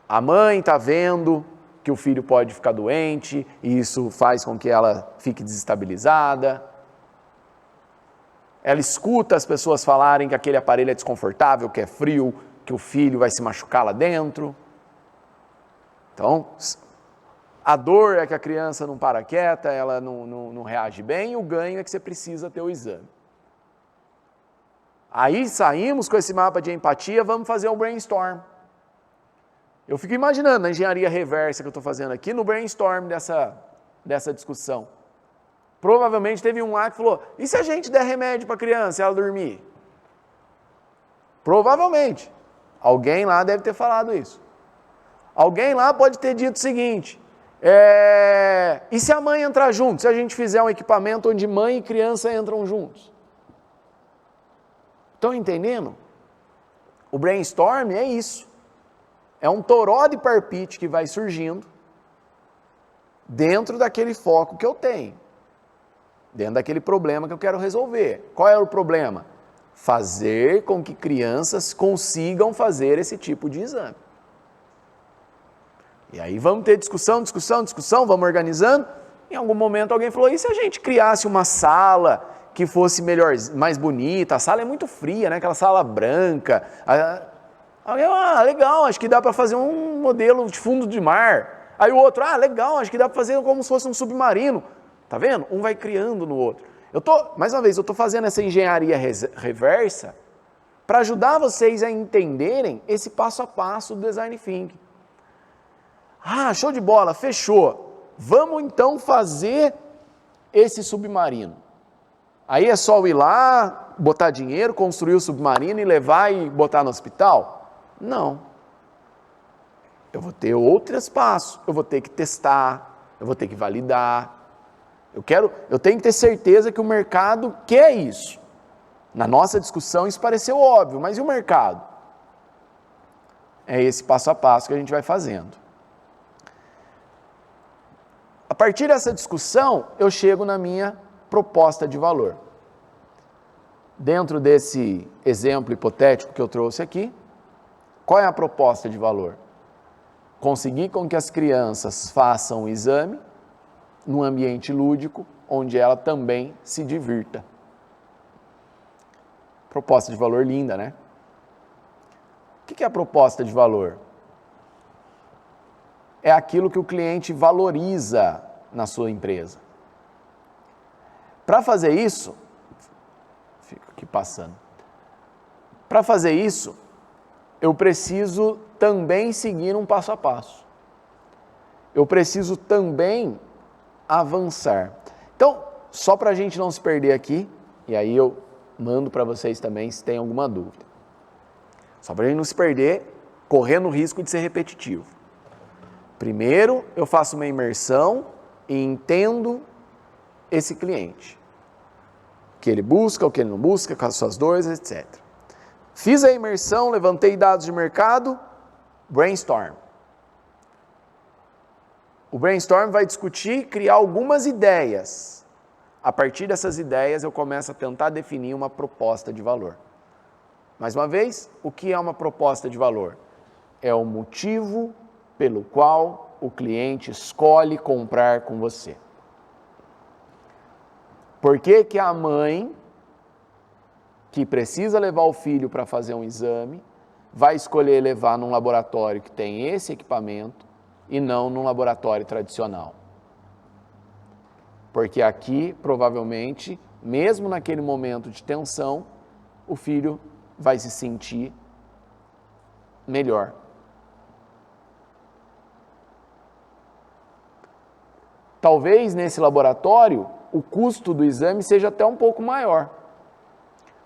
A mãe está vendo que o filho pode ficar doente, e isso faz com que ela fique desestabilizada. Ela escuta as pessoas falarem que aquele aparelho é desconfortável, que é frio, que o filho vai se machucar lá dentro. Então, a dor é que a criança não para quieta, ela não reage bem, e o ganho é que você precisa ter o exame. Aí saímos com esse mapa de empatia, vamos fazer um brainstorm. Eu fico imaginando na engenharia reversa que eu estou fazendo aqui, no brainstorm dessa discussão. Provavelmente teve um lá que falou, e se a gente der remédio para a criança e ela dormir? Provavelmente. Alguém lá deve ter falado isso. Alguém lá pode ter dito o seguinte, e se a mãe entrar junto? Se a gente fizer um equipamento onde mãe e criança entram juntos? Estão entendendo? O brainstorm é isso. É um toró de parpite que vai surgindo dentro daquele foco que eu tenho. Dentro daquele problema que eu quero resolver. Qual é o problema? Fazer com que crianças consigam fazer esse tipo de exame. E aí vamos ter discussão, vamos organizando. Em algum momento alguém falou, e se a gente criasse uma sala que fosse melhor, mais bonita? A sala é muito fria, né? Aquela sala branca. Legal, acho que dá para fazer um modelo de fundo de mar. Aí o outro, legal, acho que dá para fazer como se fosse um submarino. Tá vendo? Um vai criando no outro. Mais uma vez, eu estou fazendo essa engenharia reversa para ajudar vocês a entenderem esse passo a passo do Design Thinking. Show de bola, fechou. Vamos então fazer esse submarino. Aí é só eu ir lá, botar dinheiro, construir o submarino e levar e botar no hospital? Não. Eu vou ter outros passos, eu vou ter que testar, eu vou ter que validar. Eu tenho que ter certeza que o mercado quer isso. Na nossa discussão isso pareceu óbvio, mas e o mercado? É esse passo a passo que a gente vai fazendo. A partir dessa discussão, eu chego na minha proposta de valor. Dentro desse exemplo hipotético que eu trouxe aqui, qual é a proposta de valor? Conseguir com que as crianças façam o exame num ambiente lúdico, onde ela também se divirta. Proposta de valor linda, né? O que é a proposta de valor? É aquilo que o cliente valoriza na sua empresa. Para fazer isso, fico aqui passando. Para fazer isso, eu preciso também seguir um passo a passo. Eu preciso também avançar. Então, só para a gente não se perder aqui, e aí eu mando para vocês também se tem alguma dúvida. Só para a gente não se perder, correndo o risco de ser repetitivo. Primeiro, eu faço uma imersão e entendo esse cliente. O que ele busca, o que ele não busca, com as suas dores, etc. Fiz a imersão, levantei dados de mercado, brainstorm. O brainstorm vai discutir, criar algumas ideias. A partir dessas ideias, eu começo a tentar definir uma proposta de valor. Mais uma vez, o que é uma proposta de valor? É o motivo pelo qual o cliente escolhe comprar com você. Por que que a mãe, que precisa levar o filho para fazer um exame, vai escolher levar num laboratório que tem esse equipamento e não num laboratório tradicional? Porque aqui, provavelmente, mesmo naquele momento de tensão, o filho vai se sentir melhor. Talvez nesse laboratório o custo do exame seja até um pouco maior.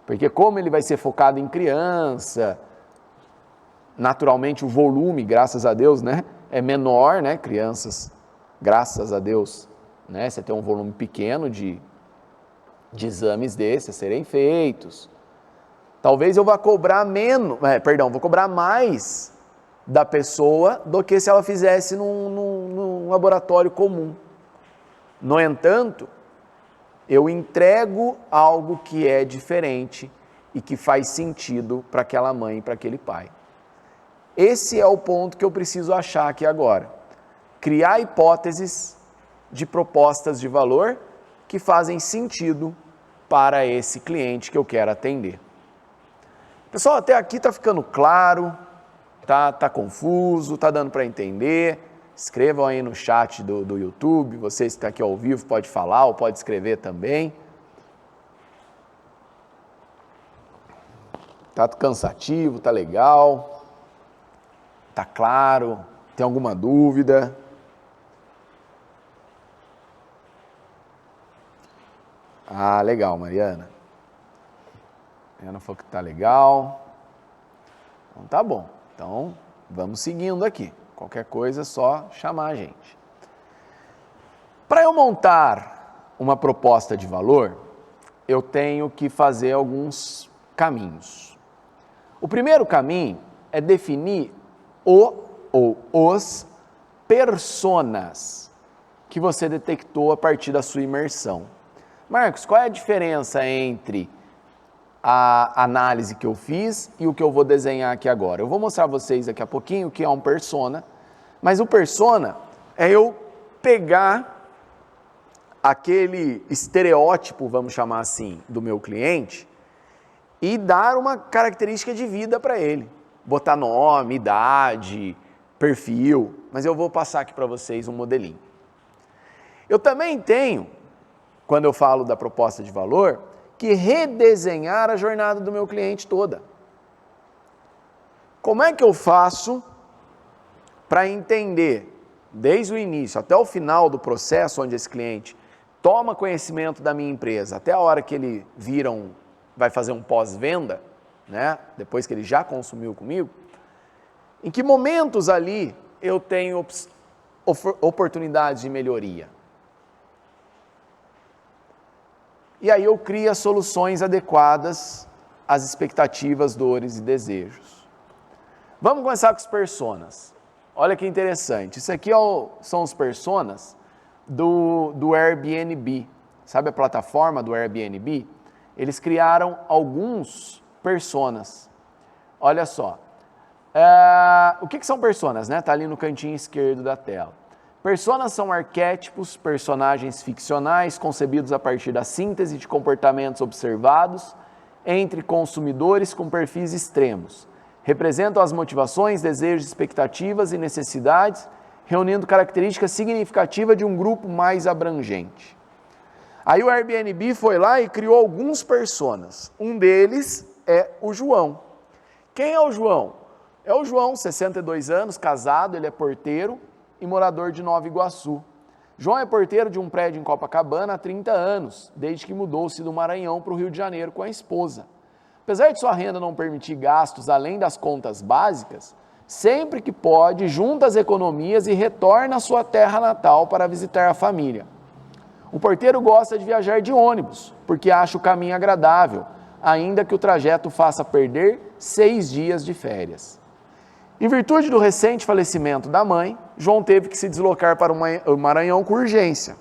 Porque como ele vai ser focado em criança, naturalmente o volume, graças a Deus, né, é menor, né, crianças, graças a Deus, né, você tem um volume pequeno de exames desses a serem feitos. Talvez eu vá cobrar vou cobrar mais da pessoa do que se ela fizesse num laboratório comum. No entanto, eu entrego algo que é diferente e que faz sentido para aquela mãe e para aquele pai. Esse é o ponto que eu preciso achar aqui agora. Criar hipóteses de propostas de valor que fazem sentido para esse cliente que eu quero atender. Pessoal, até aqui está ficando claro, tá confuso, está dando para entender? Escrevam aí no chat do YouTube, você que está aqui ao vivo pode falar ou pode escrever também. Tá cansativo, tá legal, tá claro, tem alguma dúvida? Ah, legal, Mariana. Mariana falou que tá legal. Então tá bom, então vamos seguindo aqui. Qualquer coisa é só chamar a gente. Para eu montar uma proposta de valor, eu tenho que fazer alguns caminhos. O primeiro caminho é definir o ou os personas que você detectou a partir da sua imersão. Marcos, qual é a diferença entre a análise que eu fiz e o que eu vou desenhar aqui agora? Eu vou mostrar a vocês daqui a pouquinho o que é um persona, mas o persona é eu pegar aquele estereótipo, vamos chamar assim, do meu cliente e dar uma característica de vida para ele. Botar nome, idade, perfil, mas eu vou passar aqui para vocês um modelinho. Eu também tenho, quando eu falo da proposta de valor, que redesenhar a jornada do meu cliente toda. Como é que eu faço para entender, desde o início até o final do processo onde esse cliente toma conhecimento da minha empresa, até a hora que ele vai fazer um pós-venda, né? Depois que ele já consumiu comigo, em que momentos ali eu tenho oportunidades de melhoria? E aí eu crio as soluções adequadas às expectativas, dores e desejos. Vamos começar com os personas. Olha que interessante, isso aqui são os personas do Airbnb. Sabe a plataforma do Airbnb? Eles criaram alguns personas. Olha só, o que são personas, né? Está ali no cantinho esquerdo da tela. Personas são arquétipos, personagens ficcionais concebidos a partir da síntese de comportamentos observados entre consumidores com perfis extremos. Representam as motivações, desejos, expectativas e necessidades, reunindo características significativas de um grupo mais abrangente. Aí o Airbnb foi lá e criou alguns personas. Um deles é o João. Quem é o João? É o João, 62 anos, casado, ele é porteiro e morador de Nova Iguaçu. João é porteiro de um prédio em Copacabana há 30 anos, desde que mudou-se do Maranhão para o Rio de Janeiro com a esposa. Apesar de sua renda não permitir gastos além das contas básicas, sempre que pode, junta as economias e retorna à sua terra natal para visitar a família. O porteiro gosta de viajar de ônibus, porque acha o caminho agradável, ainda que o trajeto faça perder 6 dias de férias. Em virtude do recente falecimento da mãe, João teve que se deslocar para o Maranhão com urgência.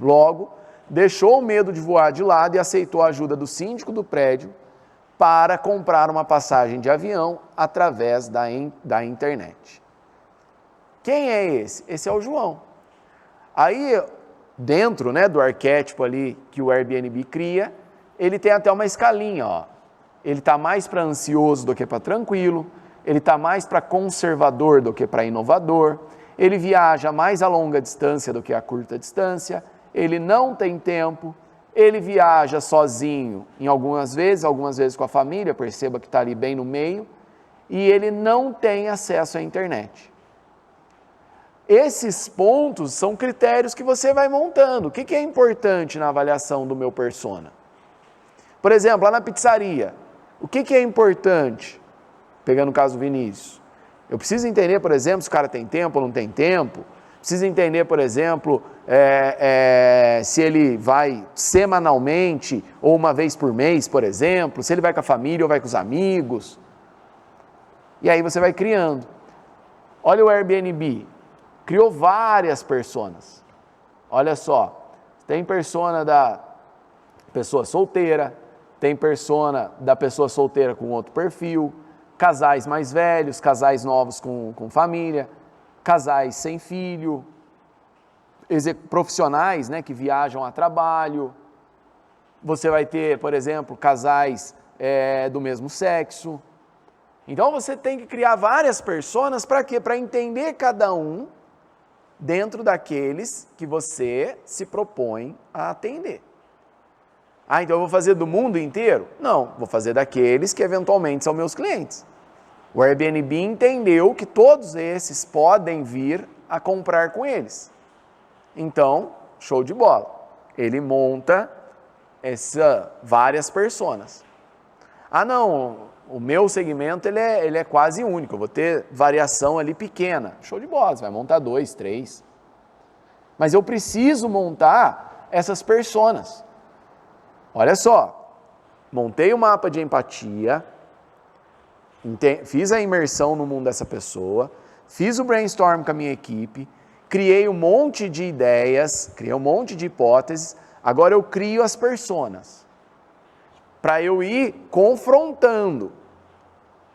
Logo, deixou o medo de voar de lado e aceitou a ajuda do síndico do prédio para comprar uma passagem de avião através da internet. Quem é esse? Esse é o João. Aí, dentro, né, do arquétipo ali que o Airbnb cria, ele tem até uma escalinha, ó. Ele está mais para ansioso do que para tranquilo, ele está mais para conservador do que para inovador, ele viaja mais a longa distância do que a curta distância, ele não tem tempo, ele viaja sozinho algumas vezes com a família, perceba que está ali bem no meio, e ele não tem acesso à internet. Esses pontos são critérios que você vai montando. O que é importante na avaliação do meu persona? Por exemplo, lá na pizzaria, o que é importante? Pegando o caso do Vinícius. Eu preciso entender, por exemplo, se o cara tem tempo ou não tem tempo. Preciso entender, por exemplo, se ele vai semanalmente ou uma vez por mês, por exemplo, se ele vai com a família ou vai com os amigos. E aí você vai criando. Olha o Airbnb, criou várias personas. Olha só, tem persona da pessoa solteira, tem persona da pessoa solteira com outro perfil, casais mais velhos, casais novos com família, casais sem filho, profissionais, né, que viajam a trabalho. Você vai ter, por exemplo, casais do mesmo sexo. Então você tem que criar várias personas para quê? Para entender cada um dentro daqueles que você se propõe a atender. Ah, então eu vou fazer do mundo inteiro? Não, vou fazer daqueles que eventualmente são meus clientes. O Airbnb entendeu que todos esses podem vir a comprar com eles. Então, show de bola. Ele monta várias personas. Ah não, o meu segmento ele é quase único, eu vou ter variação ali pequena. Show de bola, você vai montar 2, 3. Mas eu preciso montar essas personas. Olha só, montei o mapa de empatia, fiz a imersão no mundo dessa pessoa, fiz o brainstorm com a minha equipe, criei um monte de ideias, criei um monte de hipóteses, agora eu crio as personas, para eu ir confrontando.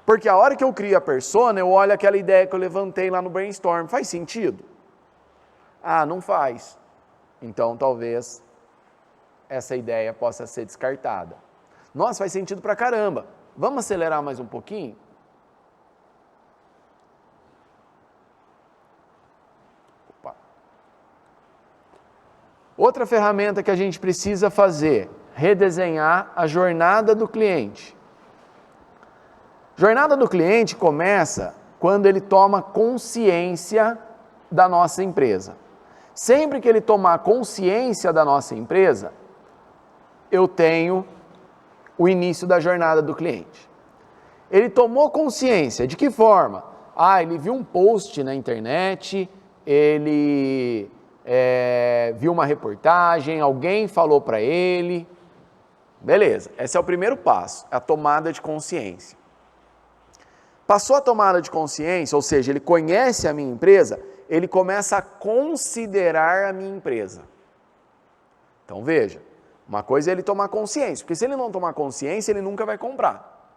Porque a hora que eu crio a persona, eu olho aquela ideia que eu levantei lá no brainstorm, faz sentido? Ah, não faz. Então talvez essa ideia possa ser descartada. Nossa, faz sentido pra caramba. Vamos acelerar mais um pouquinho? Opa. Outra ferramenta que a gente precisa fazer, redesenhar a jornada do cliente. Jornada do cliente começa quando ele toma consciência da nossa empresa. Sempre que ele tomar consciência da nossa empresa, eu tenho o início da jornada do cliente. Ele tomou consciência, de que forma? Ah, ele viu um post na internet, ele viu uma reportagem, alguém falou para ele. Beleza, esse é o primeiro passo, a tomada de consciência. Passou a tomada de consciência, ou seja, ele conhece a minha empresa, ele começa a considerar a minha empresa. Então veja, uma coisa é ele tomar consciência, porque se ele não tomar consciência, ele nunca vai comprar.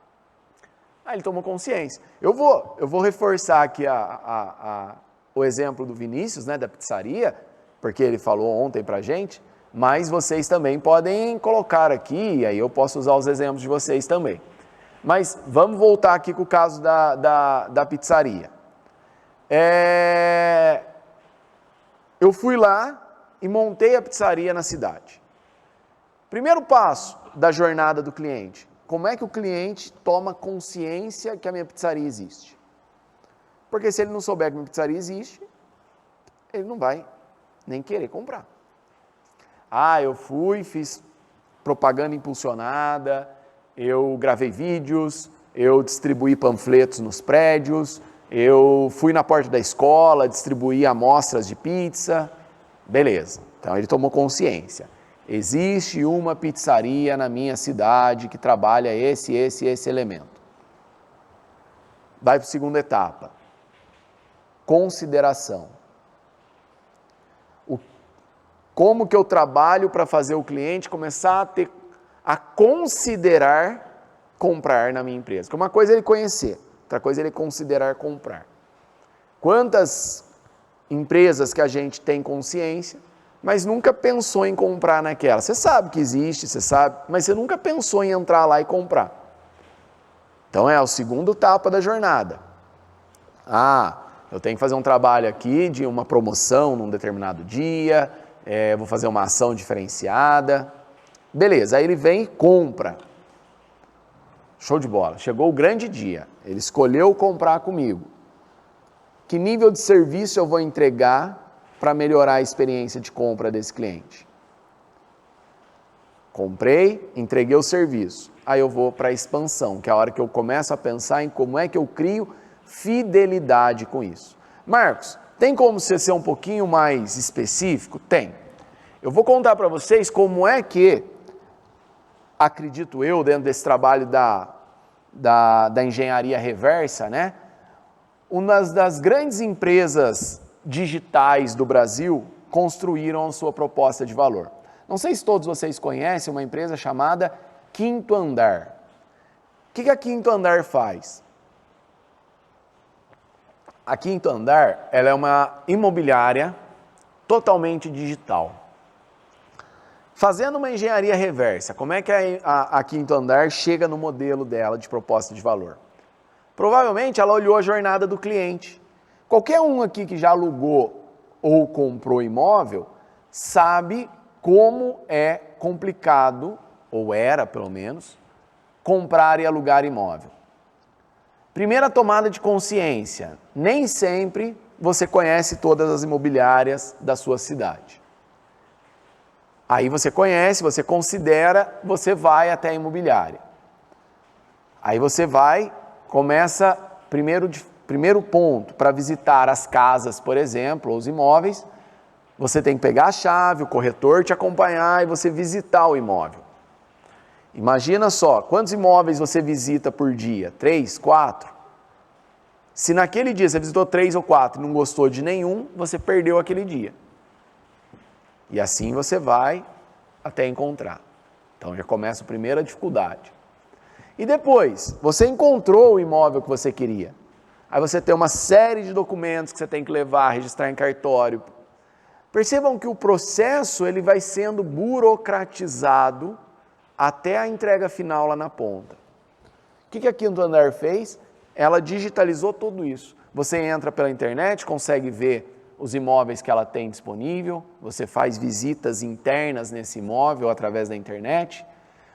Ah, ele tomou consciência. Eu vou reforçar aqui o exemplo do Vinícius, né, da pizzaria, porque ele falou ontem pra gente, mas vocês também podem colocar aqui, e aí eu posso usar os exemplos de vocês também. Mas vamos voltar aqui com o caso da pizzaria. Eu fui lá e montei a pizzaria na cidade. Primeiro passo da jornada do cliente. Como é que o cliente toma consciência que a minha pizzaria existe? Porque se ele não souber que a minha pizzaria existe, ele não vai nem querer comprar. Ah, eu fui, fiz propaganda impulsionada, eu gravei vídeos, eu distribuí panfletos nos prédios, eu fui na porta da escola, distribuí amostras de pizza, beleza. Então ele tomou consciência. Existe uma pizzaria na minha cidade que trabalha esse elemento. Vai para a segunda etapa. Consideração. Como que eu trabalho para fazer o cliente começar a considerar comprar na minha empresa? Porque uma coisa é ele conhecer, outra coisa é ele considerar comprar. Quantas empresas que a gente tem consciência, mas nunca pensou em comprar naquela? Você sabe que existe, você sabe, mas você nunca pensou em entrar lá e comprar. Então é a segunda etapa da jornada. Ah, eu tenho que fazer um trabalho aqui de uma promoção num determinado dia, vou fazer uma ação diferenciada. Beleza, aí ele vem e compra. Show de bola, chegou o grande dia, ele escolheu comprar comigo. Que nível de serviço eu vou entregar para melhorar a experiência de compra desse cliente? Comprei, entreguei o serviço. Aí eu vou para a expansão, que é a hora que eu começo a pensar em como é que eu crio fidelidade com isso. Marcos, tem como você ser um pouquinho mais específico? Tem. Eu vou contar para vocês como é que, acredito eu, dentro desse trabalho da engenharia reversa, né? Uma das grandes empresas digitais do Brasil construíram a sua proposta de valor. Não sei se todos vocês conhecem uma empresa chamada Quinto Andar. O que a Quinto Andar faz? A Quinto Andar, ela é uma imobiliária totalmente digital. Fazendo uma engenharia reversa, como é que a Quinto Andar chega no modelo dela de proposta de valor? Provavelmente ela olhou a jornada do cliente. Qualquer um aqui que já alugou ou comprou imóvel sabe como é complicado, ou era pelo menos, comprar e alugar imóvel. Primeira tomada de consciência, nem sempre você conhece todas as imobiliárias da sua cidade. Aí você conhece, você considera, você vai até a imobiliária. Aí você vai, começa, primeiro ponto, para visitar as casas, por exemplo, ou os imóveis, você tem que pegar a chave, o corretor te acompanhar e você visitar o imóvel. Imagina só, quantos imóveis você visita por dia? 3, 4? Se naquele dia você visitou 3 ou 4 e não gostou de nenhum, você perdeu aquele dia. E assim você vai até encontrar. Então já começa a primeira dificuldade. E depois, você encontrou o imóvel que você queria. Aí você tem uma série de documentos que você tem que levar, registrar em cartório. Percebam que o processo ele vai sendo burocratizado até a entrega final lá na ponta. O que a Quinto Andar fez? Ela digitalizou tudo isso. Você entra pela internet, consegue ver os imóveis que ela tem disponível, você faz visitas internas nesse imóvel através da internet.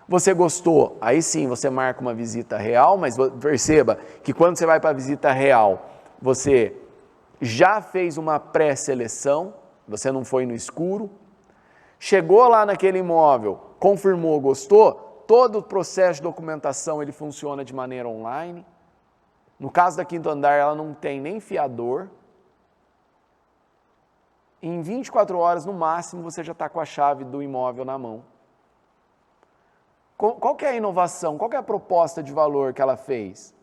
Você gostou? Aí sim, você marca uma visita real, mas perceba que quando você vai para a visita real, você já fez uma pré-seleção, você não foi no escuro. Chegou lá naquele imóvel, confirmou, gostou, todo o processo de documentação ele funciona de maneira online. No caso da Quinto Andar, ela não tem nem fiador. Em 24 horas, no máximo, você já está com a chave do imóvel na mão. Qual que é a inovação? Qual que é a proposta de valor que ela fez?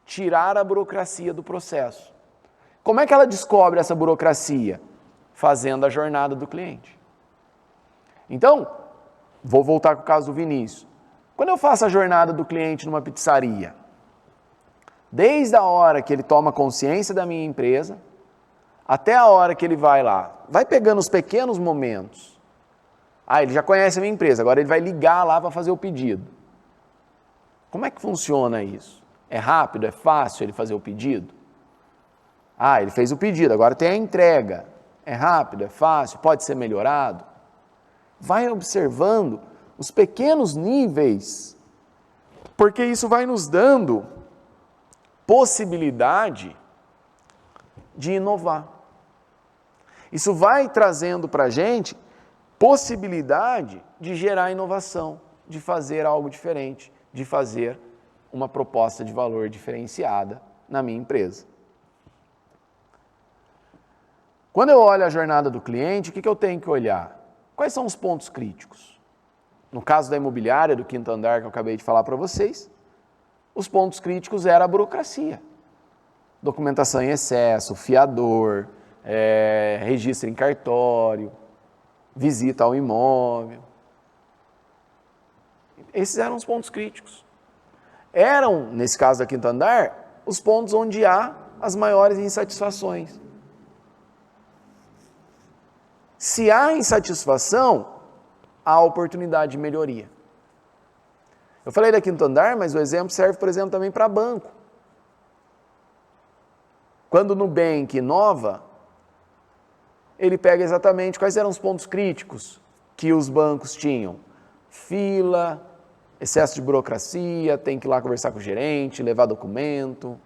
Tirar a burocracia do processo. Como é que ela descobre essa burocracia? Fazendo a jornada do cliente. Então, vou voltar com o caso do Vinícius. Quando eu faço a jornada do cliente numa pizzaria, desde a hora que ele toma consciência da minha empresa, até a hora que ele vai lá, vai pegando os pequenos momentos. Ah, ele já conhece a minha empresa, agora ele vai ligar lá para fazer o pedido. Como é que funciona isso? É rápido, é fácil ele fazer o pedido? Ah, ele fez o pedido, agora tem a entrega. É rápido, é fácil, pode ser melhorado? Vai observando os pequenos níveis, porque isso vai nos dando possibilidade de inovar. Isso vai trazendo para a gente possibilidade de gerar inovação, de fazer algo diferente, de fazer uma proposta de valor diferenciada na minha empresa. Quando eu olho a jornada do cliente, o que eu tenho que olhar? Quais são os pontos críticos? No caso da imobiliária, do quinto andar que eu acabei de falar para vocês, os pontos críticos eram a burocracia. Documentação em excesso, fiador, registro em cartório, visita ao imóvel. Esses eram os pontos críticos. Eram, nesse caso da quinto andar, os pontos onde há as maiores insatisfações. Se há insatisfação, há oportunidade de melhoria. Eu falei da quinto andar, mas o exemplo serve, por exemplo, também para banco. Quando o Nubank inova, ele pega exatamente quais eram os pontos críticos que os bancos tinham. Fila, excesso de burocracia, tem que ir lá conversar com o gerente, levar documento.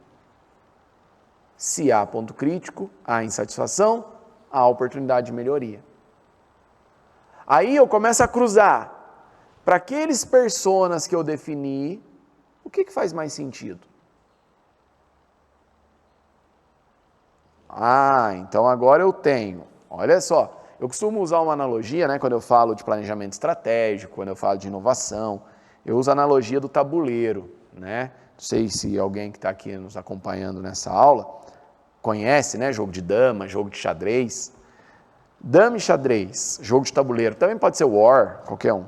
Se há ponto crítico, há insatisfação, há oportunidade de melhoria. Aí eu começo a cruzar para aqueles personas que eu defini, o que faz mais sentido? Então agora eu tenho, olha só, eu costumo usar uma analogia, né, quando eu falo de planejamento estratégico, quando eu falo de inovação, eu uso a analogia do tabuleiro, né? Não sei se alguém que está aqui nos acompanhando nessa aula conhece, né, jogo de dama, jogo de xadrez. Dama e xadrez, jogo de tabuleiro, também pode ser War, qualquer um.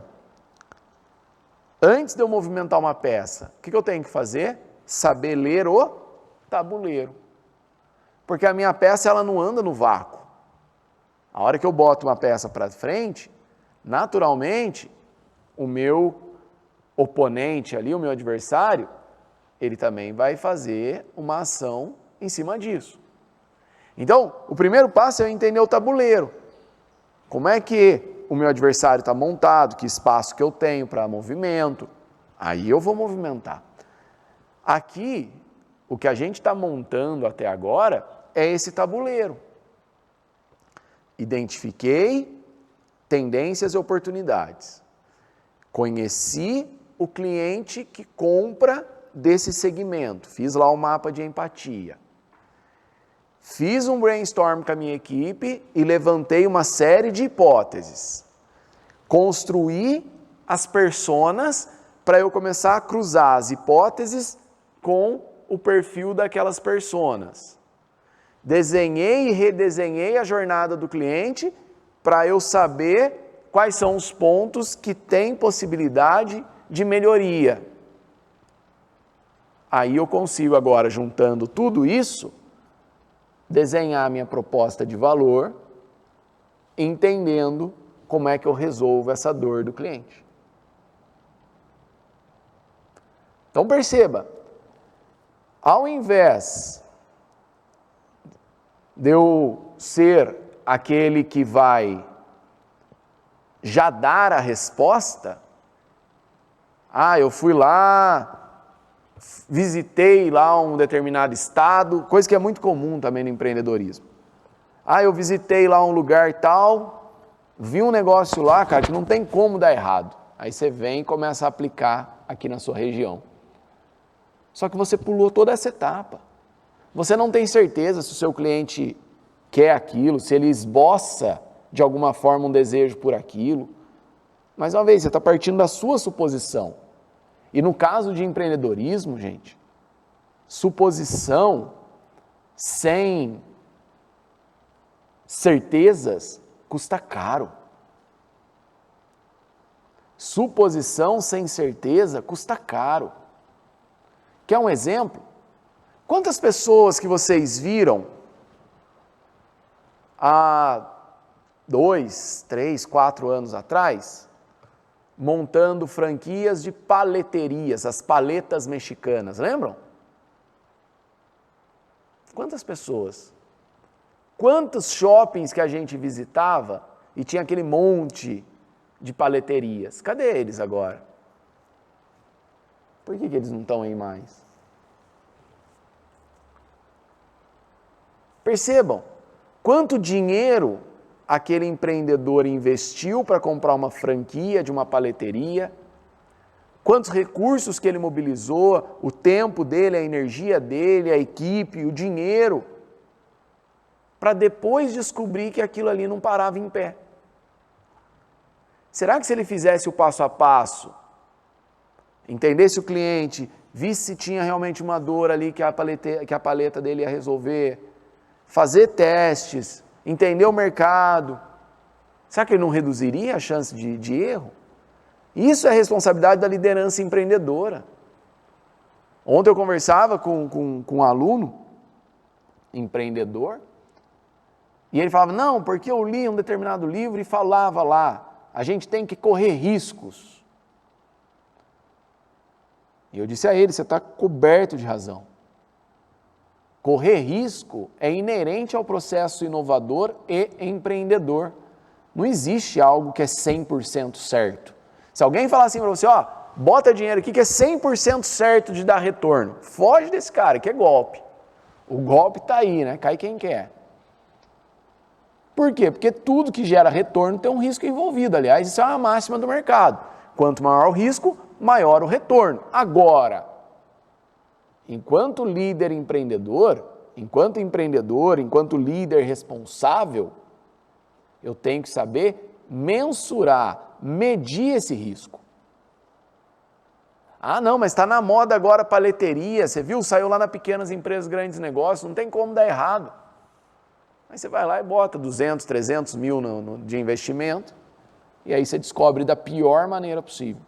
Antes de eu movimentar uma peça, o que eu tenho que fazer? Saber ler o tabuleiro. Porque a minha peça ela não anda no vácuo. A hora que eu boto uma peça para frente, naturalmente, o meu oponente ali, o meu adversário, ele também vai fazer uma ação em cima disso. Então, o primeiro passo é eu entender o tabuleiro. Como é que o meu adversário está montado, que espaço que eu tenho para movimento, aí eu vou movimentar. Aqui, o que a gente está montando até agora é esse tabuleiro. Identifiquei tendências e oportunidades. Conheci o cliente que compra desse segmento. Fiz lá um mapa de empatia. Fiz um brainstorm com a minha equipe e levantei uma série de hipóteses. Construí as personas para eu começar a cruzar as hipóteses com o perfil daquelas personas. Desenhei e redesenhei a jornada do cliente para eu saber quais são os pontos que têm possibilidade de melhoria. Aí eu consigo agora, juntando tudo isso, desenhar a minha proposta de valor, entendendo como é que eu resolvo essa dor do cliente. Então perceba, ao invés de eu ser aquele que vai já dar a resposta, eu fui lá, visitei lá um determinado estado, coisa que é muito comum também no empreendedorismo. Eu visitei lá um lugar tal, vi um negócio lá, cara, que não tem como dar errado. Aí você vem e começa a aplicar aqui na sua região. Só que você pulou toda essa etapa. Você não tem certeza se o seu cliente quer aquilo, se ele esboça de alguma forma um desejo por aquilo. Mais uma vez, você está partindo da sua suposição. E no caso de empreendedorismo, gente, suposição sem certezas custa caro. Suposição sem certeza custa caro. Quer um exemplo? Quantas pessoas que vocês viram há 2, 3, 4 anos atrás montando franquias de paleterias, as paletas mexicanas, lembram? Quantas pessoas? Quantos shoppings que a gente visitava e tinha aquele monte de paleterias? Cadê eles agora? Por que eles não estão aí mais? Percebam, Quanto dinheiro aquele empreendedor investiu para comprar uma franquia de uma paleteria? Quantos recursos que ele mobilizou, o tempo dele, a energia dele, a equipe, o dinheiro, para depois descobrir que aquilo ali não parava em pé. Será que se ele fizesse o passo a passo, entendesse o cliente, visse se tinha realmente uma dor ali que a paleta dele ia resolver, fazer testes, entender o mercado, será que ele não reduziria a chance de erro? Isso é responsabilidade da liderança empreendedora. Ontem eu conversava com um aluno, empreendedor, e ele falava, não, porque eu li um determinado livro e falava lá, a gente tem que correr riscos. E eu disse a ele, você está coberto de razão. Correr risco é inerente ao processo inovador e empreendedor. Não existe algo que é 100% certo. Se alguém falar assim para você, ó, bota dinheiro aqui que é 100% certo de dar retorno, foge desse cara, que é golpe. O golpe está aí, né? Cai quem quer. Por quê? Porque tudo que gera retorno tem um risco envolvido. Aliás, isso é uma máxima do mercado. Quanto maior o risco, maior o retorno. Agora, enquanto líder empreendedor, enquanto líder responsável, eu tenho que saber mensurar, medir esse risco. Ah, não, mas está na moda agora paleteria, você viu? Saiu lá na Pequenas Empresas, Grandes Negócios, não tem como dar errado. Aí você vai lá e bota 200, 300 mil de investimento, e aí você descobre da pior maneira possível.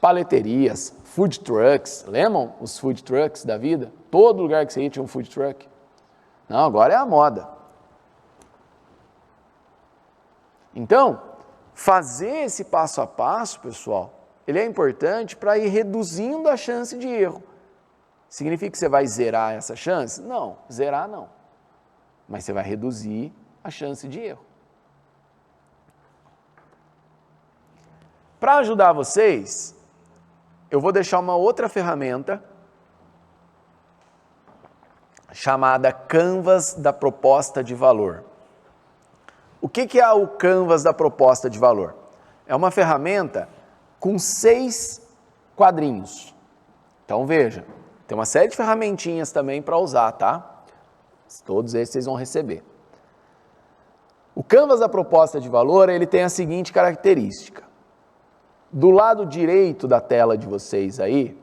Paleterias, food trucks, lembram os food trucks da vida? Todo lugar que você ia tinha um food truck. Não, agora é a moda. Então, fazer esse passo a passo, pessoal, ele é importante para ir reduzindo a chance de erro. Significa que você vai zerar essa chance? Não, zerar não. Mas você vai reduzir a chance de erro. Para ajudar vocês, eu vou deixar uma outra ferramenta chamada Canvas da Proposta de Valor. O que é o Canvas da Proposta de Valor? É uma ferramenta com 6 quadrinhos. Então veja, tem uma série de ferramentinhas também para usar, tá? Todos esses vocês vão receber. O Canvas da Proposta de Valor, ele tem a seguinte característica. Do lado direito da tela de vocês aí,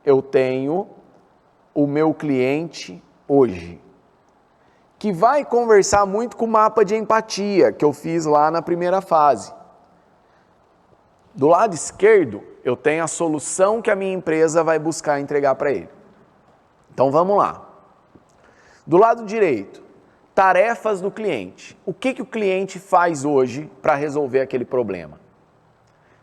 eu tenho o meu cliente hoje, que vai conversar muito com o mapa de empatia que eu fiz lá na primeira fase. Do lado esquerdo, eu tenho a solução que a minha empresa vai buscar entregar para ele. Então vamos lá. Do lado direito, tarefas do cliente. O que o cliente faz hoje para resolver aquele problema?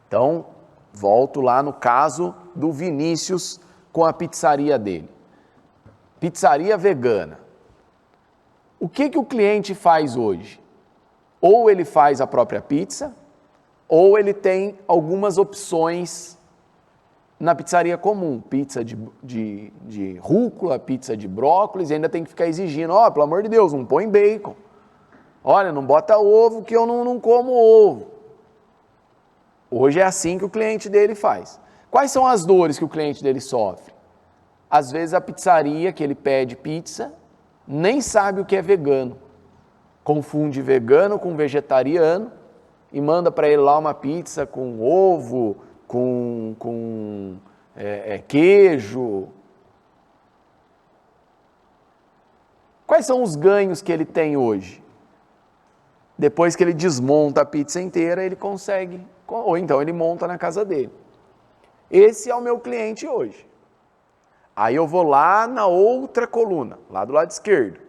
Então, volto lá no caso do Vinícius com a pizzaria dele. Pizzaria vegana. O que o cliente faz hoje? Ou ele faz a própria pizza, ou ele tem algumas opções na pizzaria comum. Pizza de rúcula, pizza de brócolis, e ainda tem que ficar exigindo, pelo amor de Deus, não põe bacon. Olha, não bota ovo que eu não como ovo. Hoje é assim que o cliente dele faz. Quais são as dores que o cliente dele sofre? Às vezes a pizzaria que ele pede pizza nem sabe o que é vegano. Confunde vegano com vegetariano e manda para ele lá uma pizza com ovo, com queijo. Quais são os ganhos que ele tem hoje? Depois que ele desmonta a pizza inteira, ele consegue, ou então ele monta na casa dele. Esse é o meu cliente hoje. Aí eu vou lá na outra coluna, lá do lado esquerdo.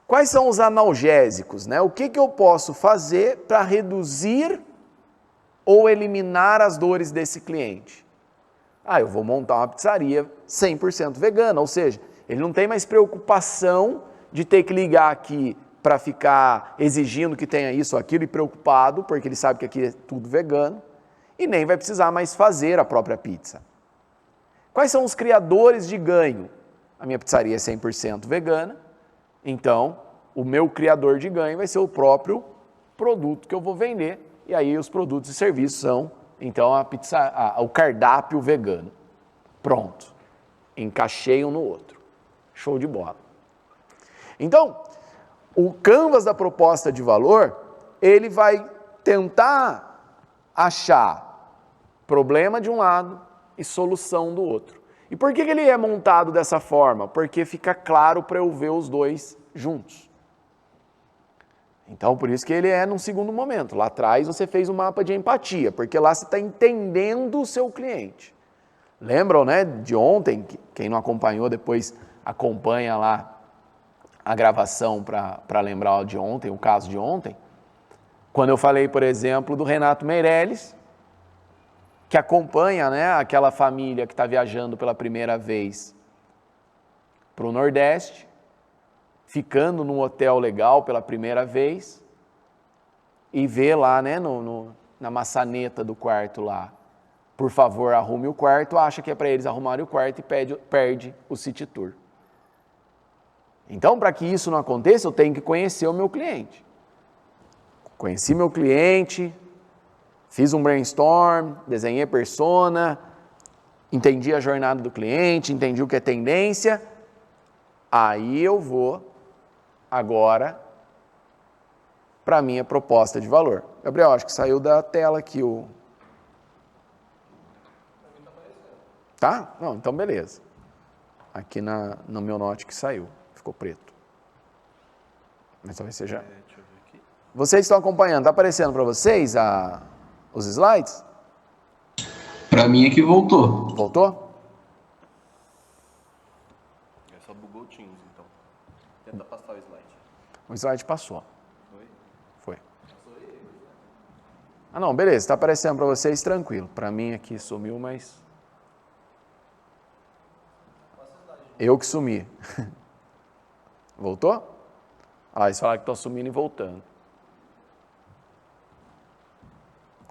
Quais são os analgésicos, né? O que eu posso fazer para reduzir ou eliminar as dores desse cliente? Eu vou montar uma pizzaria 100% vegana, ou seja, ele não tem mais preocupação de ter que ligar aqui para ficar exigindo que tenha isso ou aquilo e preocupado, porque ele sabe que aqui é tudo vegano, e nem vai precisar mais fazer a própria pizza. Quais são os criadores de ganho? A minha pizzaria é 100% vegana, então o meu criador de ganho vai ser o próprio produto que eu vou vender. E aí os produtos e serviços são, então, o cardápio vegano. Pronto. Encaixei um no outro. Show de bola. Então, o canvas da proposta de valor, ele vai tentar achar problema de um lado e solução do outro. E por que ele é montado dessa forma? Porque fica claro para eu ver os dois juntos. Então, por isso que ele é num segundo momento. Lá atrás você fez um mapa de empatia, porque lá você está entendendo o seu cliente. Lembram, né, de ontem? Quem não acompanhou, depois acompanha lá a gravação para lembrar de ontem, o caso de ontem. Quando eu falei, por exemplo, do Renato Meirelles, que acompanha, né, aquela família que está viajando pela primeira vez para o Nordeste, ficando num hotel legal pela primeira vez, e vê lá, né, na maçaneta do quarto lá, por favor, arrume o quarto, acha que é para eles arrumarem o quarto e perde o City Tour. Então, para que isso não aconteça, eu tenho que conhecer o meu cliente. Conheci meu cliente, fiz um brainstorm, desenhei persona, entendi a jornada do cliente, entendi o que é tendência, aí eu vou agora para a minha proposta de valor. Gabriel, acho que saiu da tela aqui o... Tá? Não, então beleza. Aqui no meu note que saiu, ficou preto. Mas talvez seja... Deixa eu ver aqui. Vocês estão acompanhando, está aparecendo para vocês os slides? Para mim é que voltou. Voltou? Só bugou o Teams, então. Tenta passar o slide. O slide passou. Foi? Foi. Ah não, beleza, está aparecendo para vocês, tranquilo. Para mim aqui sumiu, mas... Eu que sumi. Voltou? Ah, eles falaram que estão sumindo e voltando.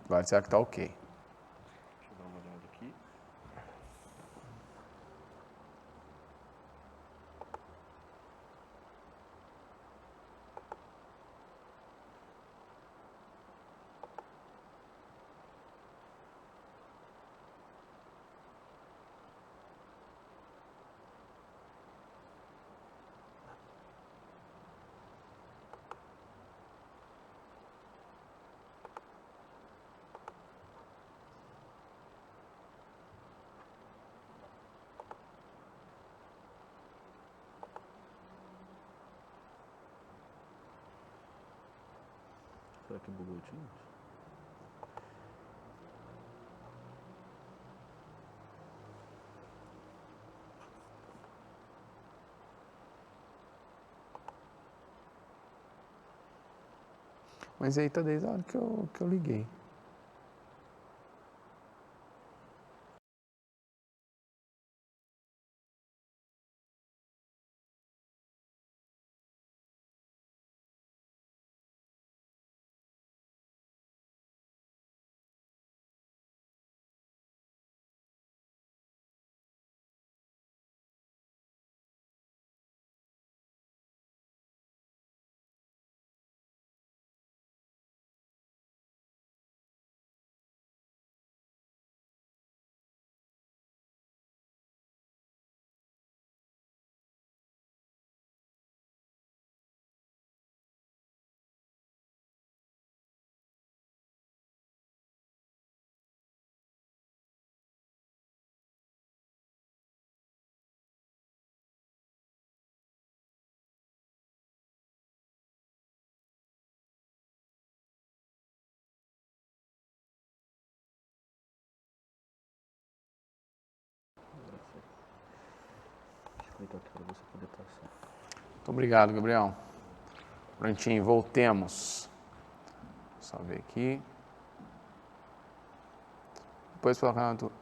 Agora será que está ok? Deixa eu dar uma olhada aqui. Será que bugou o Teams? Mas aí tá desde a hora que eu liguei. Para você poder passar. Muito obrigado, Gabriel. Prontinho, voltemos. Só ver aqui. Depois pelo canal do...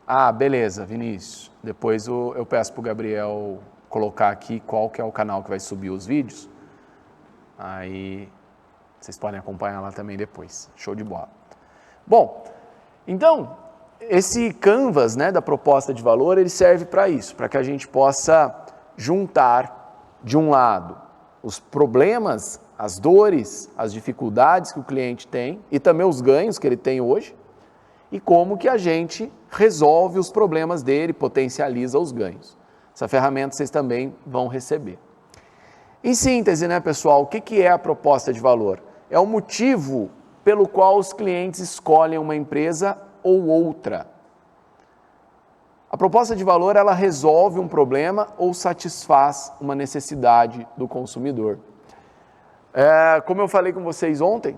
Ah, beleza, Vinícius. Depois eu peço para o Gabriel colocar aqui qual que é o canal que vai subir os vídeos. Aí vocês podem acompanhar lá também depois. Show de bola. Bom, então, esse canvas, né, da proposta de valor, ele serve para isso, para que a gente possa juntar, de um lado, os problemas, as dores, as dificuldades que o cliente tem e também os ganhos que ele tem hoje e como que a gente resolve os problemas dele, potencializa os ganhos. Essa ferramenta vocês também vão receber. Em síntese, né, pessoal, o que é a proposta de valor? É o motivo pelo qual os clientes escolhem uma empresa ou outra. A proposta de valor, ela resolve um problema ou satisfaz uma necessidade do consumidor. Como eu falei com vocês ontem,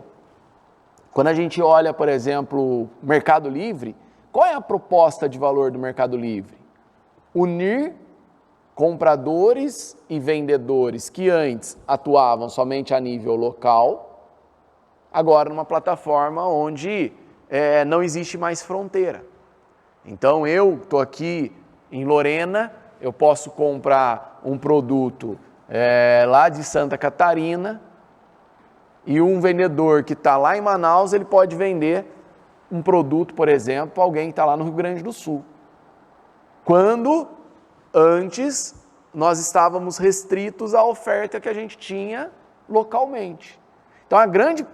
quando a gente olha, por exemplo, o Mercado Livre, qual é a proposta de valor do Mercado Livre? Unir compradores e vendedores que antes atuavam somente a nível local, agora numa plataforma onde não existe mais fronteira. Então eu estou aqui em Lorena, eu posso comprar um produto lá de Santa Catarina e um vendedor que está lá em Manaus, ele pode vender um produto, por exemplo, para alguém que está lá no Rio Grande do Sul. Quando antes nós estávamos restritos à oferta que a gente tinha localmente. Então a grande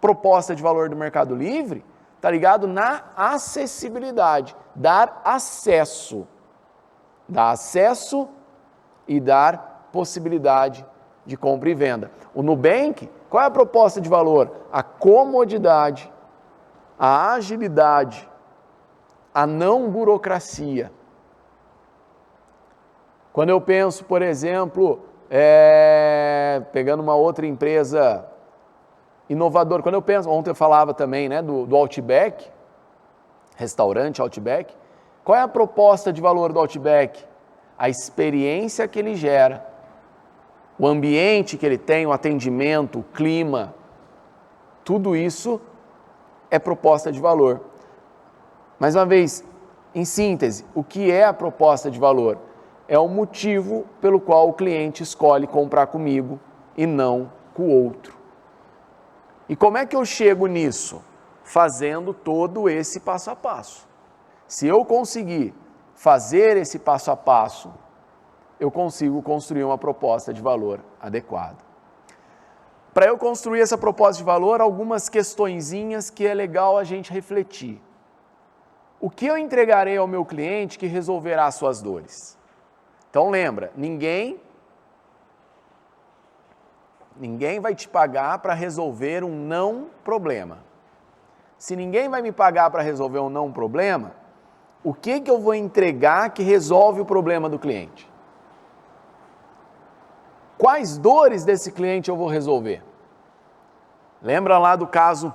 proposta de valor do Mercado Livre está ligado na acessibilidade, dar acesso e dar possibilidade de compra e venda. O Nubank, qual é a proposta de valor? A comodidade, a agilidade, a não burocracia. Quando eu penso, por exemplo, pegando uma outra empresa inovadora, quando eu penso, ontem eu falava também, né, do Outback, restaurante Outback, qual é a proposta de valor do Outback? A experiência que ele gera, o ambiente que ele tem, o atendimento, o clima, tudo isso é proposta de valor. Mais uma vez, em síntese, o que é a proposta de valor? É o motivo pelo qual o cliente escolhe comprar comigo e não com o outro. E como é que eu chego nisso? Fazendo todo esse passo a passo. Se eu conseguir fazer esse passo a passo, eu consigo construir uma proposta de valor adequada. Para eu construir essa proposta de valor, algumas questõezinhas que é legal a gente refletir. O que eu entregarei ao meu cliente que resolverá as suas dores? Então lembra, ninguém vai te pagar para resolver um não problema. Se ninguém vai me pagar para resolver um não problema, o que eu vou entregar que resolve o problema do cliente? Quais dores desse cliente eu vou resolver? Lembra lá do caso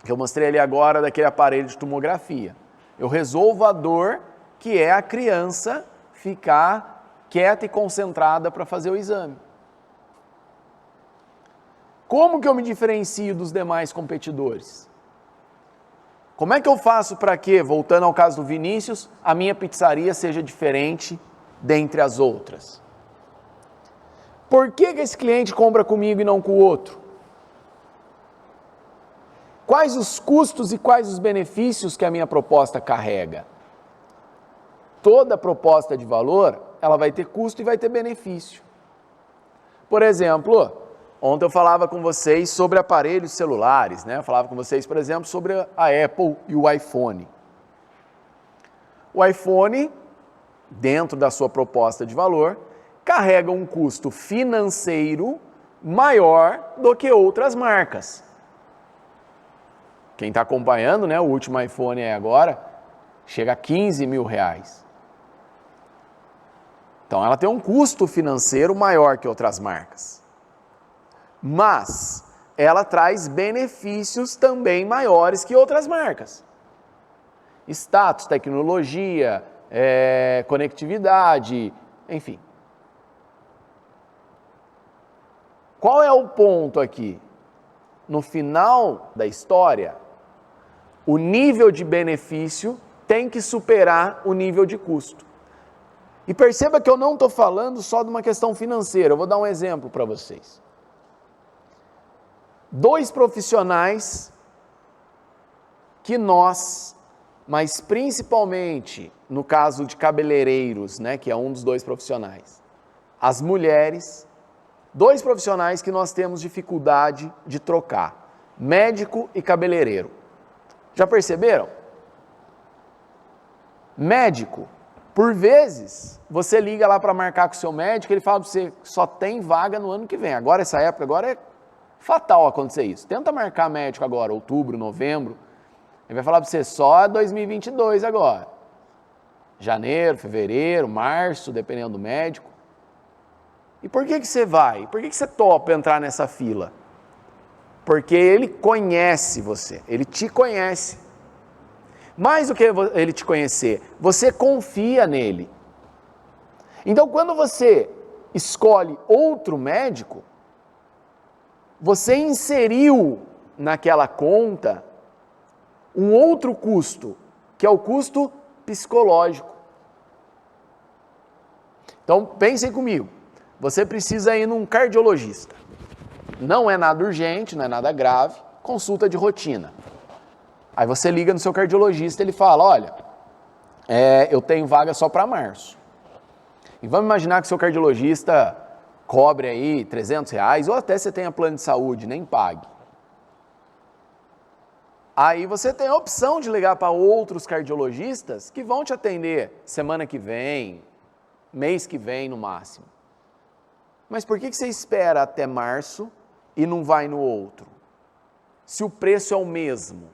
que eu mostrei ali agora daquele aparelho de tomografia? Eu resolvo a dor que é a criança ficar quieta e concentrada para fazer o exame. Como que eu me diferencio dos demais competidores? Como é que eu faço para que, voltando ao caso do Vinícius, a minha pizzaria seja diferente dentre as outras? Por que esse cliente compra comigo e não com o outro? Quais os custos e quais os benefícios que a minha proposta carrega? Toda proposta de valor, ela vai ter custo e vai ter benefício. Por exemplo, ontem eu falava com vocês sobre aparelhos celulares, né? Eu falava com vocês, por exemplo, sobre a Apple e o iPhone. O iPhone, dentro da sua proposta de valor, carrega um custo financeiro maior do que outras marcas. Quem está acompanhando, né? O último iPhone agora chega a 15 mil reais. Então ela tem um custo financeiro maior que outras marcas. Mas ela traz benefícios também maiores que outras marcas. Status, tecnologia, conectividade, enfim. Qual é o ponto aqui? No final da história, o nível de benefício tem que superar o nível de custo. E perceba que eu não estou falando só de uma questão financeira, eu vou dar um exemplo para vocês. 2 profissionais que nós, mas principalmente no caso de cabeleireiros, né, que é um dos 2 profissionais, as mulheres Dois profissionais que nós temos dificuldade de trocar: médico e cabeleireiro. Já perceberam? Médico, por vezes, você liga lá para marcar com o seu médico, ele fala para você que só tem vaga no ano que vem. Agora, essa época, agora é fatal acontecer isso. Tenta marcar médico agora, outubro, novembro. Ele vai falar para você só 2022 agora. Janeiro, fevereiro, março, dependendo do médico. E por que você vai? Por que você topa entrar nessa fila? Porque ele conhece você, ele te conhece. Mais do que ele te conhecer, você confia nele. Então, quando você escolhe outro médico, você inseriu naquela conta um outro custo, que é o custo psicológico. Então, pensem comigo, você precisa ir num cardiologista. Não é nada urgente, não é nada grave, consulta de rotina. Aí você liga no seu cardiologista, ele fala, olha, eu tenho vaga só para março. E vamos imaginar que o seu cardiologista cobre aí R$300, ou até você tenha plano de saúde, nem pague. Aí você tem a opção de ligar para outros cardiologistas que vão te atender semana que vem, mês que vem no máximo. Mas por que você espera até março e não vai no outro? Se o preço é o mesmo,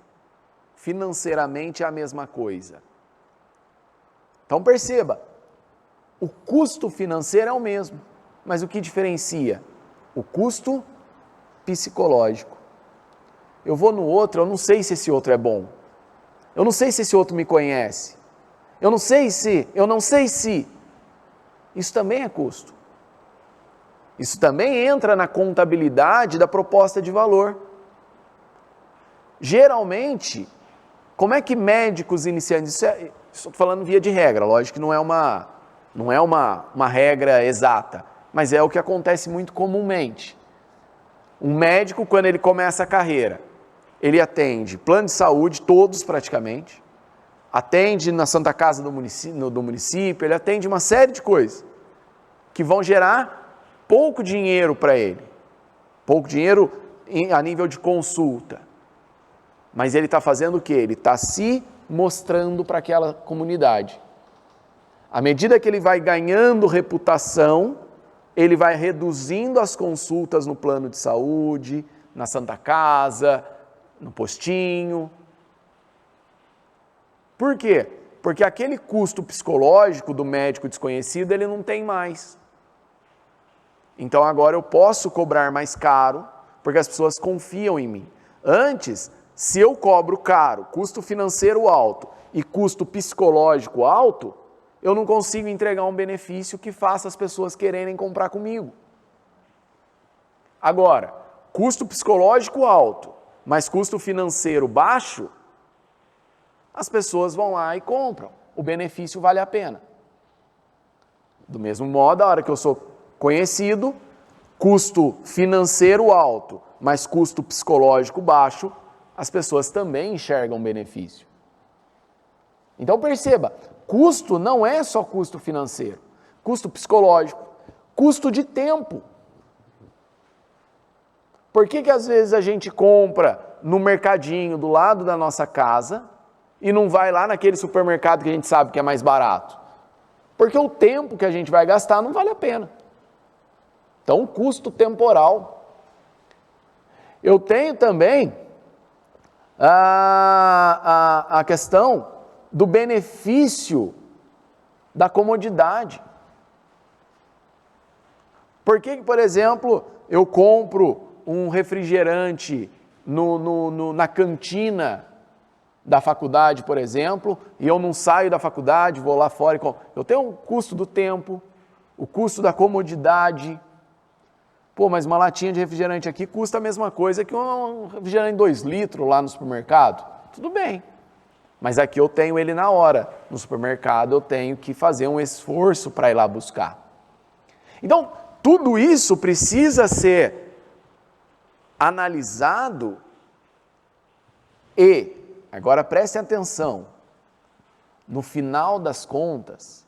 financeiramente é a mesma coisa. Então perceba, o custo financeiro é o mesmo, mas o que diferencia? O custo psicológico. Eu vou no outro, eu não sei se esse outro é bom. Eu não sei se esse outro me conhece. Eu não sei se. Isso também é custo. Isso também entra na contabilidade da proposta de valor. Geralmente, como é que médicos iniciantes, estou falando via de regra, lógico que não é uma regra exata, mas é o que acontece muito comumente. Um médico, quando ele começa a carreira, ele atende plano de saúde, todos praticamente, atende na Santa Casa do município, ele atende uma série de coisas que vão gerar pouco dinheiro para ele, pouco dinheiro a nível de consulta. Mas ele está fazendo o quê? Ele está se mostrando para aquela comunidade. À medida que ele vai ganhando reputação, ele vai reduzindo as consultas no plano de saúde, na Santa Casa, no postinho. Por quê? Porque aquele custo psicológico do médico desconhecido, ele não tem mais. Então agora eu posso cobrar mais caro, porque as pessoas confiam em mim. Antes, se eu cobro caro, custo financeiro alto e custo psicológico alto, eu não consigo entregar um benefício que faça as pessoas quererem comprar comigo. Agora, custo psicológico alto, mas custo financeiro baixo, as pessoas vão lá e compram. O benefício vale a pena. Do mesmo modo, a hora que eu sou conhecido, custo financeiro alto, mas custo psicológico baixo, as pessoas também enxergam benefício. Então perceba, custo não é só custo financeiro, custo psicológico, custo de tempo. Por que às vezes a gente compra no mercadinho do lado da nossa casa e não vai lá naquele supermercado que a gente sabe que é mais barato? Porque o tempo que a gente vai gastar não vale a pena. Então, custo temporal. Eu tenho também a questão do benefício da comodidade. Por que, por exemplo, eu compro um refrigerante na cantina da faculdade, por exemplo, e eu não saio da faculdade, vou lá fora e compro? Eu tenho o custo do tempo, o custo da comodidade. Pô, mas uma latinha de refrigerante aqui custa a mesma coisa que um refrigerante de 2 litros lá no supermercado. Tudo bem, mas aqui eu tenho ele na hora. No supermercado eu tenho que fazer um esforço para ir lá buscar. Então, tudo isso precisa ser analisado e, agora prestem atenção, no final das contas,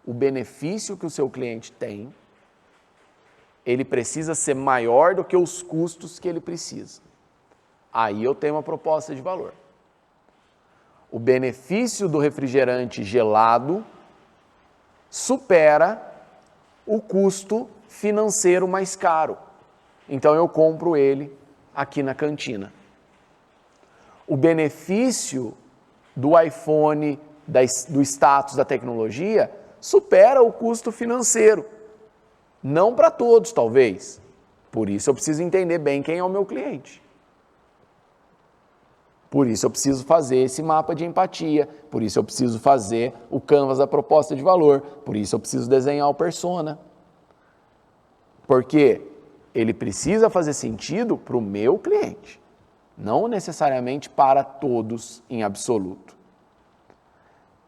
o benefício que o seu cliente tem, ele precisa ser maior do que os custos que ele precisa. Aí eu tenho uma proposta de valor. O benefício do refrigerante gelado supera o custo financeiro mais caro. Então eu compro ele aqui na cantina. O benefício do iPhone, do status da tecnologia, supera o custo financeiro. Não para todos, talvez. Por isso eu preciso entender bem quem é o meu cliente. Por isso eu preciso fazer esse mapa de empatia, por isso eu preciso fazer o canvas da proposta de valor, por isso eu preciso desenhar o persona. Porque ele precisa fazer sentido para o meu cliente, não necessariamente para todos em absoluto.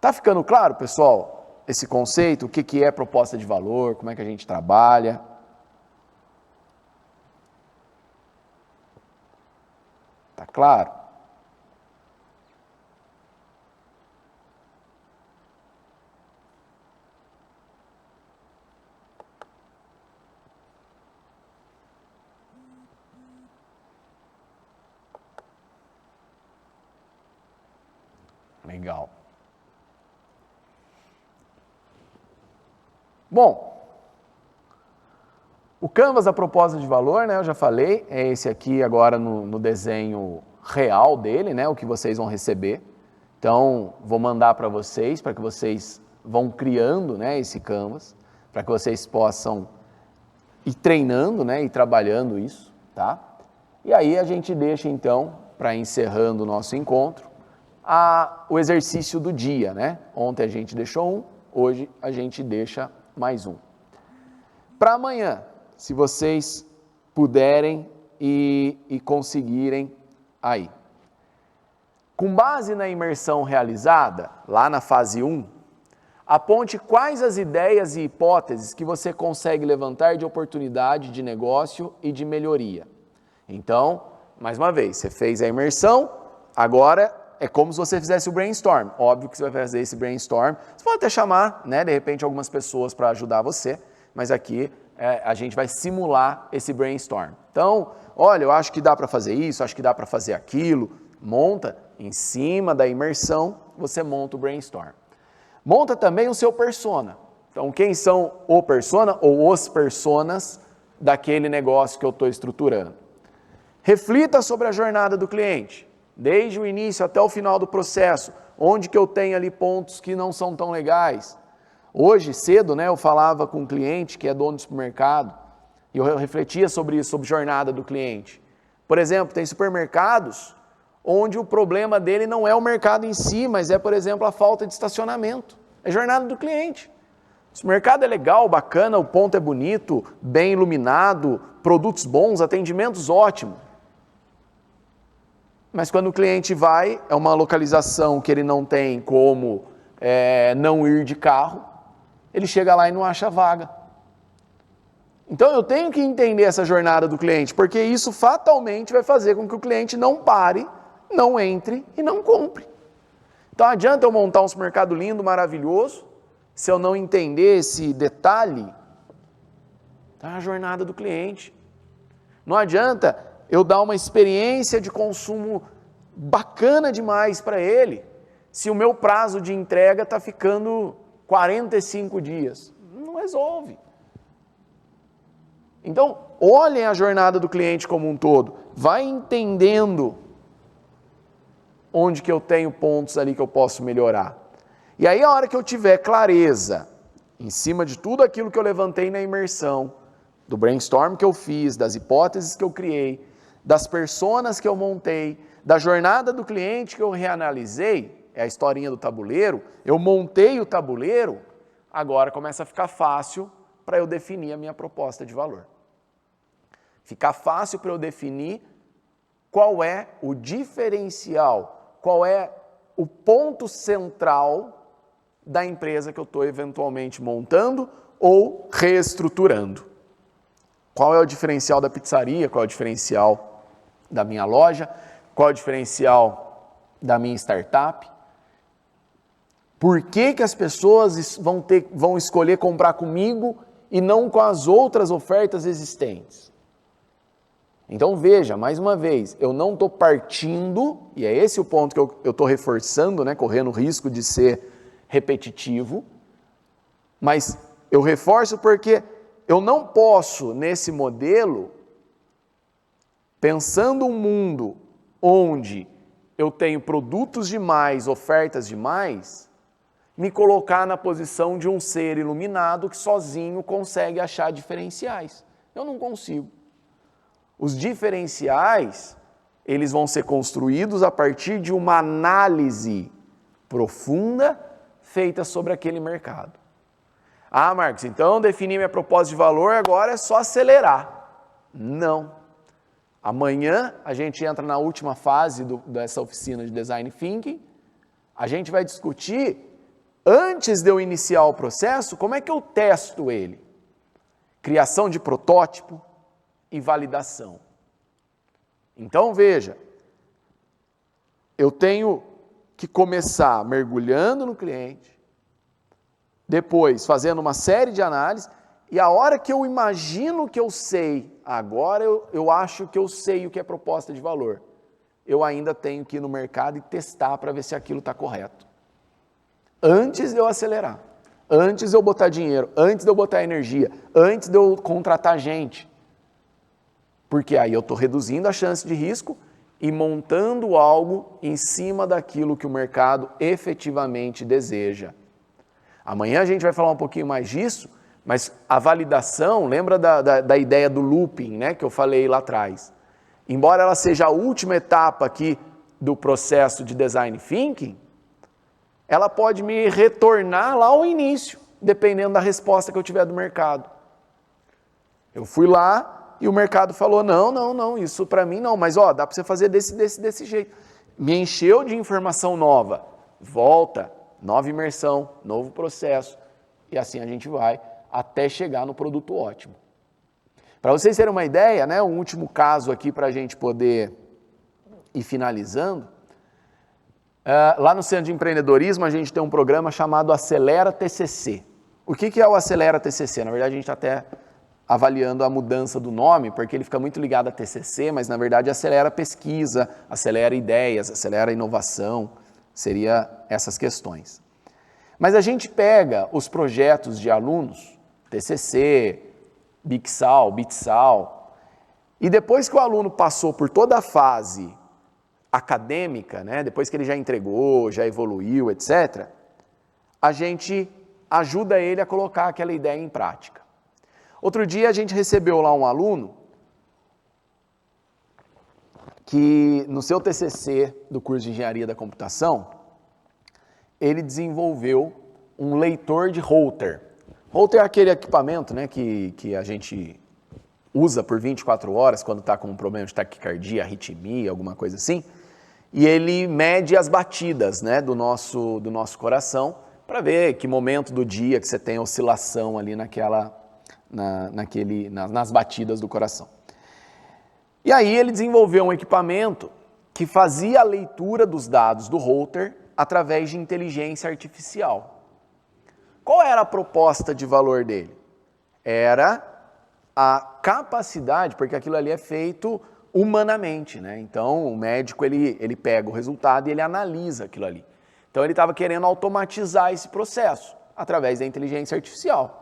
Tá ficando claro, pessoal, esse conceito, o que é proposta de valor, como é que a gente trabalha? Tá claro? Legal. Bom, o canvas da proposta de valor, né, eu já falei, é esse aqui agora no desenho real dele, né, o que vocês vão receber. Então, vou mandar para vocês, para que vocês vão criando, né, esse canvas, para que vocês possam ir treinando, né, e trabalhando isso, tá? E aí a gente deixa, então, para encerrando o nosso encontro, o exercício do dia, né? Ontem a gente deixou um, hoje a gente deixa mais um. Para amanhã, se vocês puderem e conseguirem aí. Com base na imersão realizada, lá na fase 1, aponte quais as ideias e hipóteses que você consegue levantar de oportunidade de negócio e de melhoria. Então, mais uma vez, você fez a imersão, agora é como se você fizesse o brainstorm. Óbvio que você vai fazer esse brainstorm. Você pode até chamar, né, de repente, algumas pessoas para ajudar você, mas aqui a gente vai simular esse brainstorm. Então, olha, eu acho que dá para fazer isso, acho que dá para fazer aquilo. Monta, em cima da imersão, você monta o brainstorm. Monta também o seu persona. Então, quem são o persona ou os personas daquele negócio que eu estou estruturando? Reflita sobre a jornada do cliente. Desde o início até o final do processo, onde que eu tenho ali pontos que não são tão legais. Hoje, cedo, né, eu falava com um cliente que é dono de supermercado, e eu refletia sobre isso, sobre jornada do cliente. Por exemplo, tem supermercados onde o problema dele não é o mercado em si, mas é, por exemplo, a falta de estacionamento. É jornada do cliente. O supermercado é legal, bacana, o ponto é bonito, bem iluminado, produtos bons, atendimentos ótimos. Mas quando o cliente vai, é uma localização que ele não tem como não ir de carro, ele chega lá e não acha vaga. Então eu tenho que entender essa jornada do cliente, porque isso fatalmente vai fazer com que o cliente não pare, não entre e não compre. Então adianta eu montar um supermercado lindo, maravilhoso, se eu não entender esse detalhe, tá a jornada do cliente. Não adianta eu dar uma experiência de consumo bacana demais para ele, se o meu prazo de entrega está ficando 45 dias. Não resolve. Então, olhem a jornada do cliente como um todo. Vai entendendo onde que eu tenho pontos ali que eu posso melhorar. E aí, a hora que eu tiver clareza, em cima de tudo aquilo que eu levantei na imersão, do brainstorm que eu fiz, das hipóteses que eu criei, das personas que eu montei, da jornada do cliente que eu reanalisei, é a historinha do tabuleiro, eu montei o tabuleiro, agora começa a ficar fácil para eu definir a minha proposta de valor. Fica fácil para eu definir qual é o diferencial, qual é o ponto central da empresa que eu estou eventualmente montando ou reestruturando. Qual é o diferencial da pizzaria, qual é o diferencial da minha loja, qual é o diferencial da minha startup? Por que as pessoas vão escolher comprar comigo e não com as outras ofertas existentes. Então veja, mais uma vez, eu não estou partindo, e é esse o ponto que eu estou reforçando, né, correndo o risco de ser repetitivo, mas eu reforço porque eu não posso, nesse modelo, pensando um mundo onde eu tenho produtos demais, ofertas demais, me colocar na posição de um ser iluminado que sozinho consegue achar diferenciais. Eu não consigo. Os diferenciais, eles vão ser construídos a partir de uma análise profunda feita sobre aquele mercado. Ah, Marcos, então definir minha proposta de valor agora é só acelerar. Não. Amanhã a gente entra na última fase dessa oficina de Design Thinking. A gente vai discutir, antes de eu iniciar o processo, como é que eu testo ele. Criação de protótipo e validação. Então veja, eu tenho que começar mergulhando no cliente, depois fazendo uma série de análises, e a hora que eu imagino que eu sei, agora eu acho que eu sei o que é proposta de valor, eu ainda tenho que ir no mercado e testar para ver se aquilo está correto. Antes de eu acelerar, antes de eu botar dinheiro, antes de eu botar energia, antes de eu contratar gente. Porque aí eu estou reduzindo a chance de risco e montando algo em cima daquilo que o mercado efetivamente deseja. Amanhã a gente vai falar um pouquinho mais disso, mas a validação, lembra da ideia do looping, né, que eu falei lá atrás? Embora ela seja a última etapa aqui do processo de Design Thinking, ela pode me retornar lá ao início, dependendo da resposta que eu tiver do mercado. Eu fui lá e o mercado falou, não, isso para mim não, mas ó, dá para você fazer desse jeito. Me encheu de informação nova, volta, nova imersão, novo processo, e assim a gente vai até chegar no produto ótimo. Para vocês terem uma ideia, né, um último caso aqui para a gente poder ir finalizando, lá no Centro de Empreendedorismo a gente tem um programa chamado Acelera TCC. O que é o Acelera TCC? Na verdade a gente está até avaliando a mudança do nome, porque ele fica muito ligado a TCC, mas na verdade acelera a pesquisa, acelera ideias, acelera a inovação, seria essas questões. Mas a gente pega os projetos de alunos, TCC, BIXAL, BITSAL, e depois que o aluno passou por toda a fase acadêmica, né, depois que ele já entregou, já evoluiu, etc., a gente ajuda ele a colocar aquela ideia em prática. Outro dia a gente recebeu lá um aluno que no seu TCC do curso de Engenharia da Computação, ele desenvolveu um leitor de Holter. Holter é aquele equipamento, né, que a gente usa por 24 horas quando está com um problema de taquicardia, arritmia, alguma coisa assim, e ele mede as batidas, né, do nosso coração para ver que momento do dia que você tem oscilação ali nas batidas do coração. E aí ele desenvolveu um equipamento que fazia a leitura dos dados do Holter através de inteligência artificial. Qual era a proposta de valor dele? Era a capacidade, porque aquilo ali é feito humanamente, né? Então o médico ele pega o resultado e ele analisa aquilo ali. Então ele estava querendo automatizar esse processo através da inteligência artificial.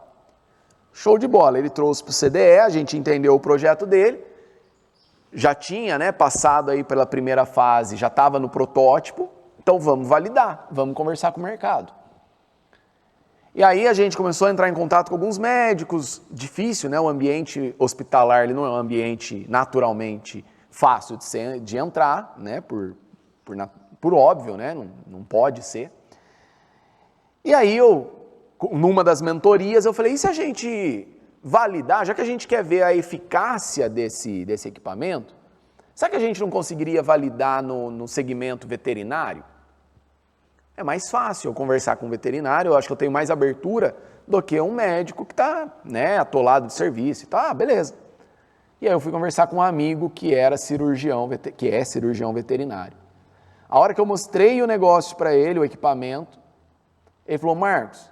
Show de bola, ele trouxe para o CDE, a gente entendeu o projeto dele, já tinha, né, passado aí pela primeira fase, já estava no protótipo, então vamos validar, vamos conversar com o mercado. E aí a gente começou a entrar em contato com alguns médicos, difícil, né, o ambiente hospitalar ele não é um ambiente naturalmente fácil de entrar, né, por óbvio, né, não pode ser. E aí numa das mentorias, eu falei, e se a gente validar, já que a gente quer ver a eficácia desse equipamento, será que a gente não conseguiria validar no segmento veterinário? É mais fácil eu conversar com um veterinário, eu acho que eu tenho mais abertura do que um médico que está, né, atolado de serviço e tal, beleza. E aí eu fui conversar com um amigo que é cirurgião veterinário. A hora que eu mostrei o negócio para ele, o equipamento, ele falou, Marcos,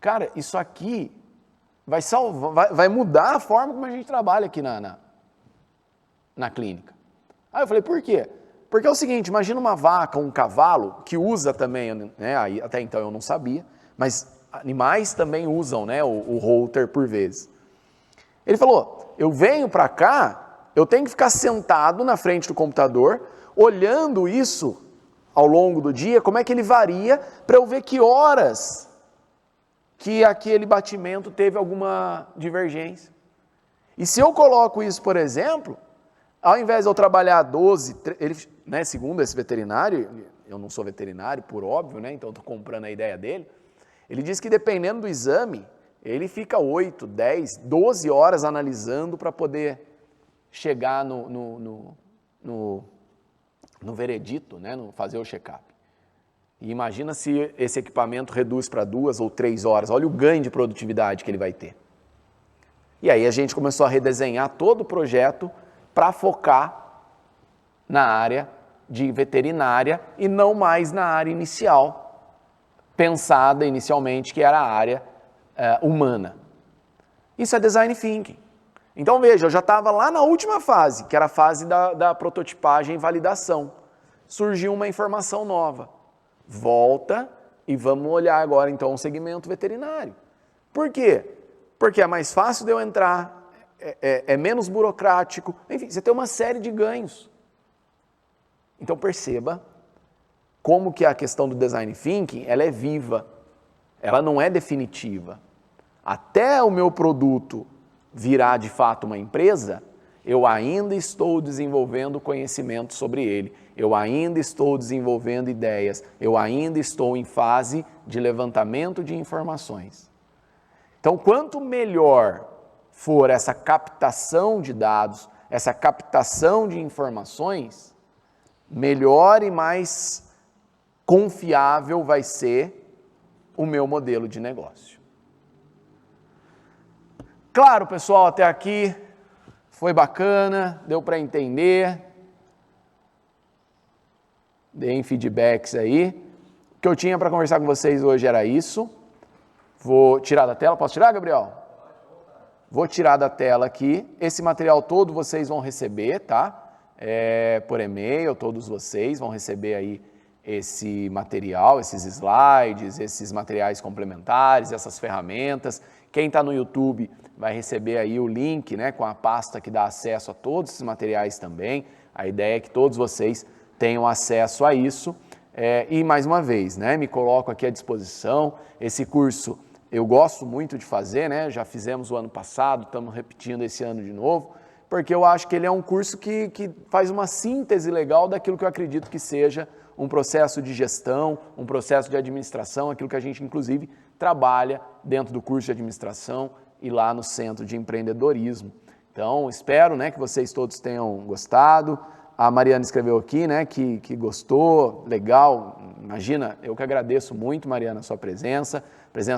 cara, isso aqui vai salvar, vai mudar a forma como a gente trabalha aqui na clínica. Aí eu falei, por quê? Porque é o seguinte, imagina uma vaca, um cavalo, que usa também, né, aí, até então eu não sabia, mas animais também usam, né, o holter por vezes. Ele falou, eu venho para cá, eu tenho que ficar sentado na frente do computador, olhando isso ao longo do dia, como é que ele varia, para eu ver que horas que aquele batimento teve alguma divergência. E se eu coloco isso, por exemplo, ao invés de eu trabalhar 12, ele, né, segundo esse veterinário, eu não sou veterinário, por óbvio, né, então estou comprando a ideia dele, ele diz que dependendo do exame, ele fica 8, 10, 12 horas analisando para poder chegar no veredito, né, fazer o check-up. E imagina se esse equipamento reduz para 2 ou 3 horas, olha o ganho de produtividade que ele vai ter. E aí a gente começou a redesenhar todo o projeto para focar na área de veterinária e não mais na área inicial, pensada inicialmente que era a área humana. Isso é design thinking. Então veja, eu já estava lá na última fase, que era a fase da prototipagem e validação. Surgiu uma informação nova. Volta e vamos olhar agora então o segmento veterinário. Por quê? Porque é mais fácil de eu entrar, é menos burocrático, enfim, você tem uma série de ganhos. Então perceba como que a questão do design thinking, ela é viva, ela não é definitiva. Até o meu produto virar de fato uma empresa, eu ainda estou desenvolvendo conhecimento sobre ele, eu ainda estou desenvolvendo ideias, eu ainda estou em fase de levantamento de informações. Então, quanto melhor for essa captação de dados, essa captação de informações, melhor e mais confiável vai ser o meu modelo de negócio. Claro, pessoal, até aqui foi bacana, deu para entender, deem feedbacks aí. O que eu tinha para conversar com vocês hoje era isso. Vou tirar da tela, posso tirar, Gabriel? Vou tirar da tela aqui, esse material todo vocês vão receber, tá? Por e-mail, todos vocês vão receber aí esse material, esses slides, esses materiais complementares, essas ferramentas. Quem está no YouTube vai receber aí o link, né, com a pasta que dá acesso a todos esses materiais também. A ideia é que todos vocês tenham acesso a isso. E mais uma vez, né, me coloco aqui à disposição. Esse curso eu gosto muito de fazer, né? Já fizemos o ano passado, estamos repetindo esse ano de novo, porque eu acho que ele é um curso que faz uma síntese legal daquilo que eu acredito que seja um processo de gestão, um processo de administração, aquilo que a gente inclusive trabalha dentro do curso de administração e lá no Centro de Empreendedorismo. Então, espero, né, que vocês todos tenham gostado. A Mariana escreveu aqui, né, que gostou, legal. Imagina, eu que agradeço muito, Mariana, a sua presença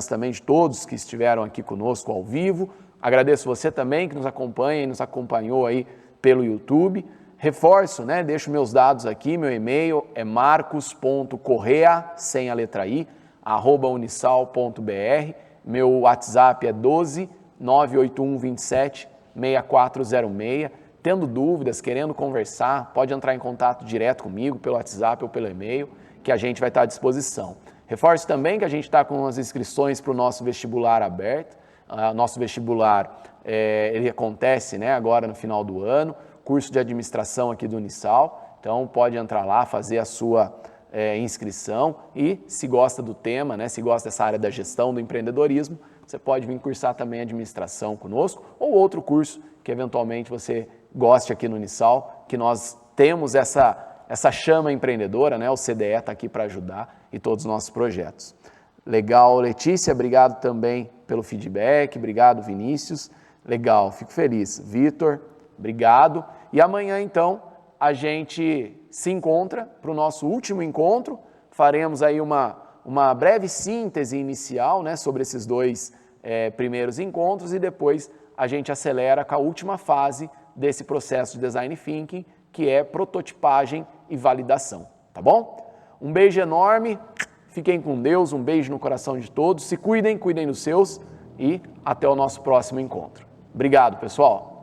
também de todos que estiveram aqui conosco ao vivo. Agradeço você também que nos acompanha e nos acompanhou aí pelo YouTube. Reforço, né, deixo meus dados aqui, meu e-mail é marcos.correa, sem a letra I, @unisal.br. Meu WhatsApp é 12 981 27 6406. Tendo dúvidas, querendo conversar, pode entrar em contato direto comigo, pelo WhatsApp ou pelo e-mail, que a gente vai estar à disposição. Reforço também que a gente está com as inscrições para o nosso vestibular aberto. Nosso vestibular, ele acontece, né, agora no final do ano, curso de administração aqui do Unisal. Então, pode entrar lá, fazer a sua inscrição e, se gosta do tema, né, se gosta dessa área da gestão, do empreendedorismo, você pode vir cursar também administração conosco ou outro curso que eventualmente você goste aqui no Unisal, que nós temos essa chama empreendedora, né? O CDE está aqui para ajudar e todos os nossos projetos. Legal, Letícia, obrigado também pelo feedback, obrigado, Vinícius. Legal, fico feliz. Vitor, obrigado. E amanhã, então, a gente se encontra para o nosso último encontro. Faremos aí uma breve síntese inicial, né, sobre esses dois primeiros encontros e depois a gente acelera com a última fase desse processo de design thinking, que é prototipagem e validação, tá bom? Um beijo enorme, fiquem com Deus, um beijo no coração de todos, se cuidem, cuidem dos seus, e até o nosso próximo encontro. Obrigado, pessoal!